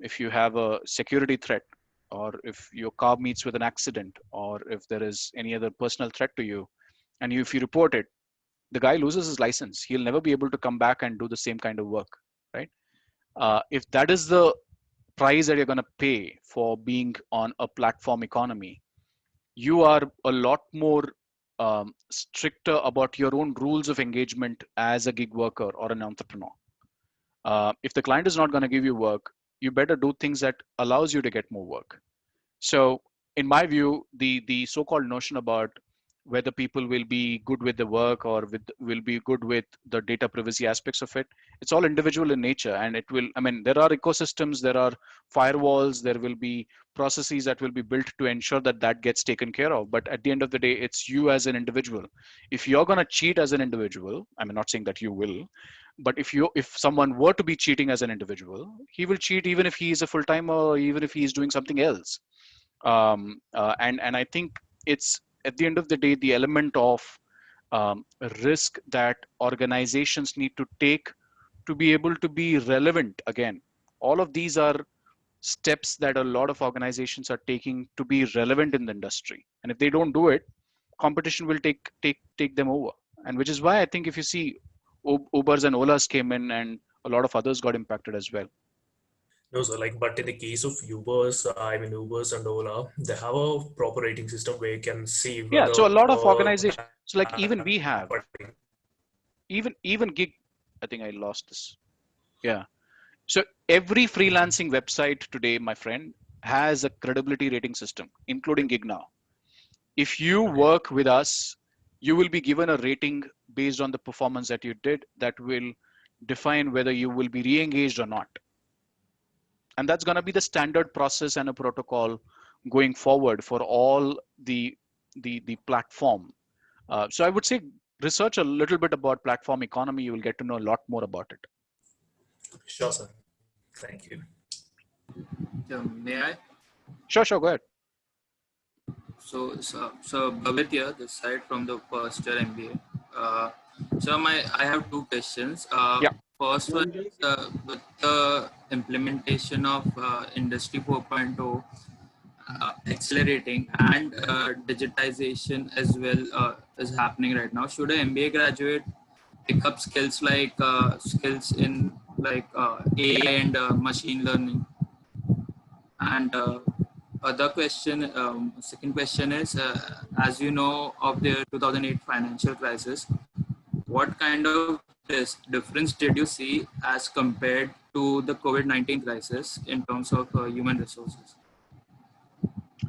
if you have a security threat, or if your car meets with an accident, or if there is any other personal threat to you, and if you report it, the guy loses his license. He'll never be able to come back and do the same kind of work, right? If that is the price that you're going to pay for being on a platform economy, you are a lot more stricter about your own rules of engagement as a gig worker or an entrepreneur. If the client is not going to give you work, you better do things that allows you to get more work. So in my view, the so-called notion about whether people will be good with the work or will be good with the data privacy aspects of it, it's all individual in nature. And it will, I mean, there are ecosystems, there are firewalls, there will be processes that will be built to ensure that that gets taken care of. But at the end of the day, it's you as an individual. If you're going to cheat as an individual, I'm not saying that you will, but if someone were to be cheating as an individual, he will cheat even if he is a full-timer or even if he is doing something else. And I think it's at the end of the day the element of risk that organizations need to take to be able to be relevant. Again, all of these are steps that a lot of organizations are taking to be relevant in the industry, and if they don't do it, competition will take them over. And which is why I think if you see Ubers and Olas came in and a lot of others got impacted as well. No, so like, but in the case of Ubers, I mean Ubers and Ola, they have a proper rating system where you can see Yeah, whether so a lot of that organizations, so like even we have, even gig, I think I lost this. Yeah. So every freelancing website today, my friend, has a credibility rating system, including gig now. If you work with us, you will be given a rating based on the performance that you did that will define whether you will be re-engaged or not. And that's going to be the standard process and a protocol going forward for all the platform. So I would say research a little bit about platform economy. You will get to know a lot more about it. Sure, sir. Thank you. May I? Sure, go ahead. So Bhavit here, this side from the first year MBA. I have two questions. First one is with the implementation of Industry 4.0 accelerating and digitization as well is happening right now. Should an MBA graduate pick up skills in AI and machine learning? And second question is, as you know of the 2008 financial crisis, what kind of difference did you see as compared to the COVID-19 crisis in terms of human resources?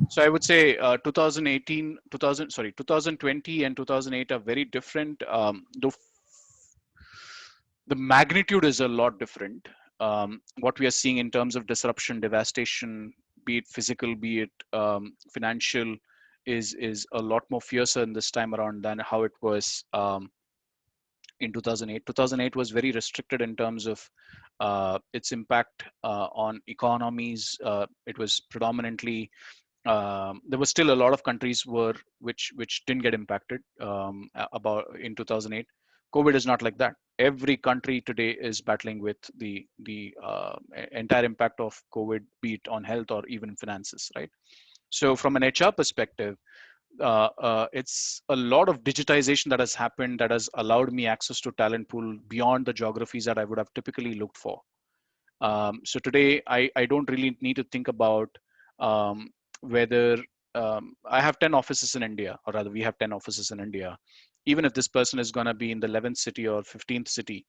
So I would say 2020 and 2008 are very different. The magnitude is a lot different. What we are seeing in terms of disruption, devastation, be it physical, be it financial, is a lot more fiercer in this time around than how it was in 2008. 2008 was very restricted in terms of its impact on economies. It was predominantly there was still a lot of countries which didn't get impacted about in 2008. COVID is not like that. Every country today is battling with the entire impact of COVID, be it on health or even finances, right? So from an HR perspective, it's a lot of digitization that has happened that has allowed me access to talent pool beyond the geographies that I would have typically looked for. So today, I don't really need to think about whether I have 10 offices in India, or rather, we have 10 offices in India. Even if this person is going to be in the 11th city or 15th city,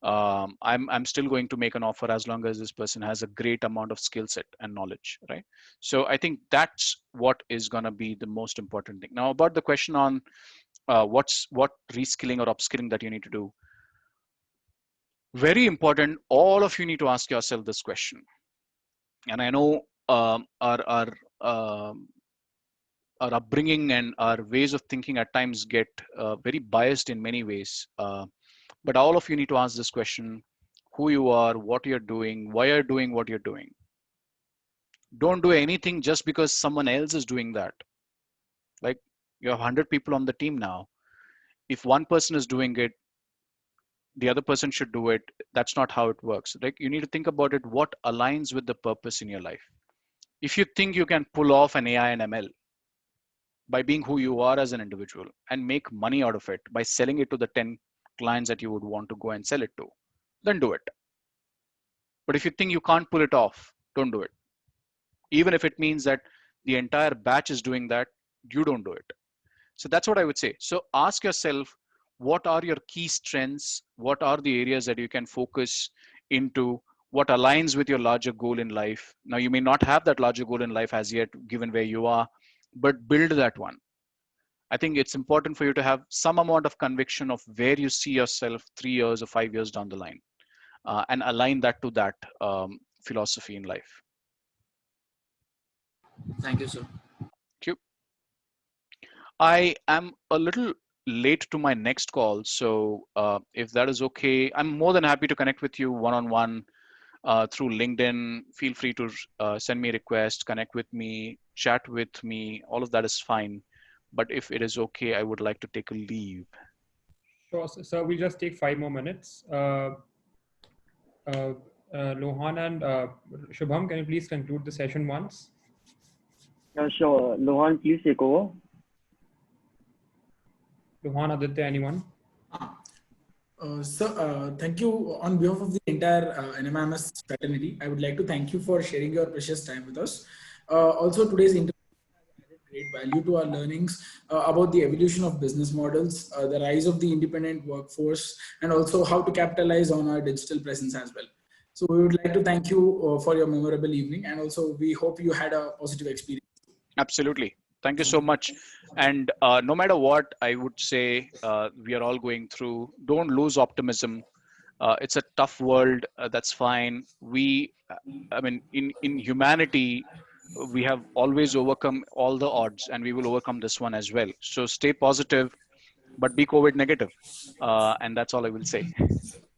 I'm still going to make an offer as long as this person has a great amount of skill set and knowledge, right? So I think that's what is going to be the most important thing. Now about the question on what reskilling or upskilling that you need to do. Very important. All of you need to ask yourself this question. And I know um, our upbringing and our ways of thinking at times get very biased in many ways. But all of you need to ask this question: who you are, what you're doing, why you're doing what you're doing. Don't do anything just because someone else is doing that. Like, you have 100 people on the team now. If one person is doing it, the other person should do it. That's not how it works. Like, you need to think about it, what aligns with the purpose in your life. If you think you can pull off an AI and ML by being who you are as an individual and make money out of it by selling it to the 10 clients that you would want to go and sell it to, then do it. But if you think you can't pull it off, don't do it. Even if it means that the entire batch is doing that, you don't do it. So that's what I would say. So ask yourself, what are your key strengths? What are the areas that you can focus into? What aligns with your larger goal in life? Now, you may not have that larger goal in life as yet, given where you are, but build that one. I think it's important for you to have some amount of conviction of where you see yourself 3 years or 5 years down the line, and align that to that philosophy in life. Thank you, sir. Thank you. I am a little late to my next call, so if that is okay, I'm more than happy to connect with you one-on-one through LinkedIn. Feel free to send me a request, connect with me, chat with me. All of that is fine. But if it is okay, I would like to take a leave. Sure, sir. We'll just take 5 more minutes. Lohan and Shubham, can you please conclude the session once? Sure. Lohan, please take over. Lohan, Aditya, anyone? Sir, thank you on behalf of the entire NMIMS fraternity. I would like to thank you for sharing your precious time with us. Also, today's interview has added great value to our learnings about the evolution of business models, the rise of the independent workforce, and also how to capitalize on our digital presence as well. So we would like to thank you for your memorable evening, and also we hope you had a positive experience. Absolutely. Thank you so much. And no matter what, I would say we are all going through, don't lose optimism. It's a tough world. That's fine. I mean, in humanity, we have always overcome all the odds, and we will overcome this one as well. So stay positive, but be COVID negative. And that's all I will say.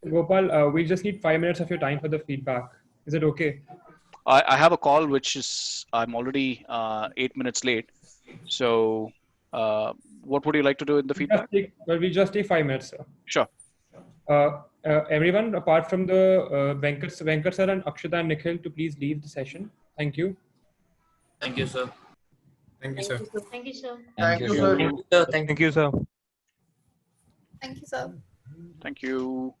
Gopal, we just need 5 minutes of your time for the feedback. Is it okay? I have a call, which is, I'm already 8 minutes late. So what would you like to do in the feedback? We just take 5 minutes, sir. Sure. Everyone, apart from the Venkat sir and Akshita and Nikhil, to please leave the session. Thank you. Thank you, sir. Thank you, sir. Thank you, sir. Thank you, sir. Thank you, sir. Thank you, sir. Thank you.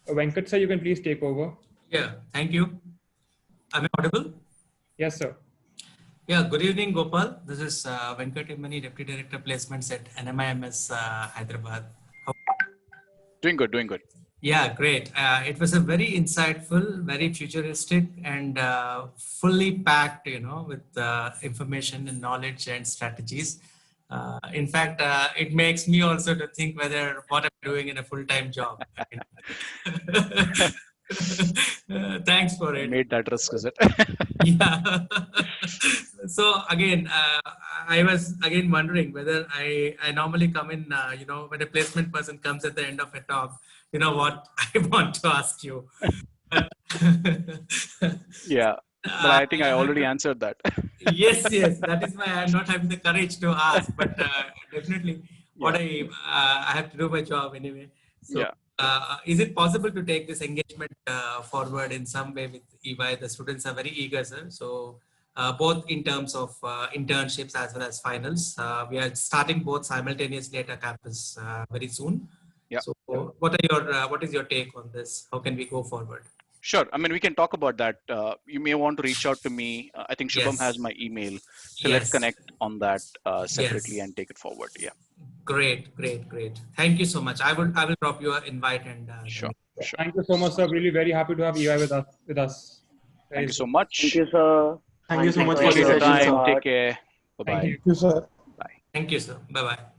Venkat sir, you can please take over. Yeah, thank you. Am I audible? Yes, sir. Yeah, good evening, Gopal. This is Venkat Imani, Deputy Director Placements at NMIMS Hyderabad. Doing good, doing good. Yeah, great. It was a very insightful, very futuristic, and fully packed, with information and knowledge and strategies. In fact, it makes me also to think whether what I'm doing in a full-time job. Thanks for it. Made that risk, is it? Yeah. So again, I was again wondering whether I normally come in, when a placement person comes at the end of a talk, you know what I want to ask you. Yeah, but I think I already answered that. Yes, that is why I'm not having the courage to ask, but definitely what I have to do my job anyway. So yeah. Is it possible to take this engagement forward in some way with EY? The students are very eager, sir. So both in terms of internships as well as finals, we are starting both simultaneously at our campus very soon. Yeah. So what is your take on this? How can we go forward? Sure. I mean, we can talk about that. You may want to reach out to me. I think Shubham has Yes. my email. So let's Yes. connect on that separately Yes. and take it forward. Yeah. Great, great, great. Thank you so much. I will drop you an invite and Sure. Yeah, Sure. thank you so much, sir. Really very happy to have EY with us. Thank Very you so soon. Thank much. you, sir. Thank you so Thank you much for for Appreciate the your giving us session, the sir. time. Take part. care. Bye Thank bye. you. Thank you, sir. Bye. thank you, sir. Bye bye.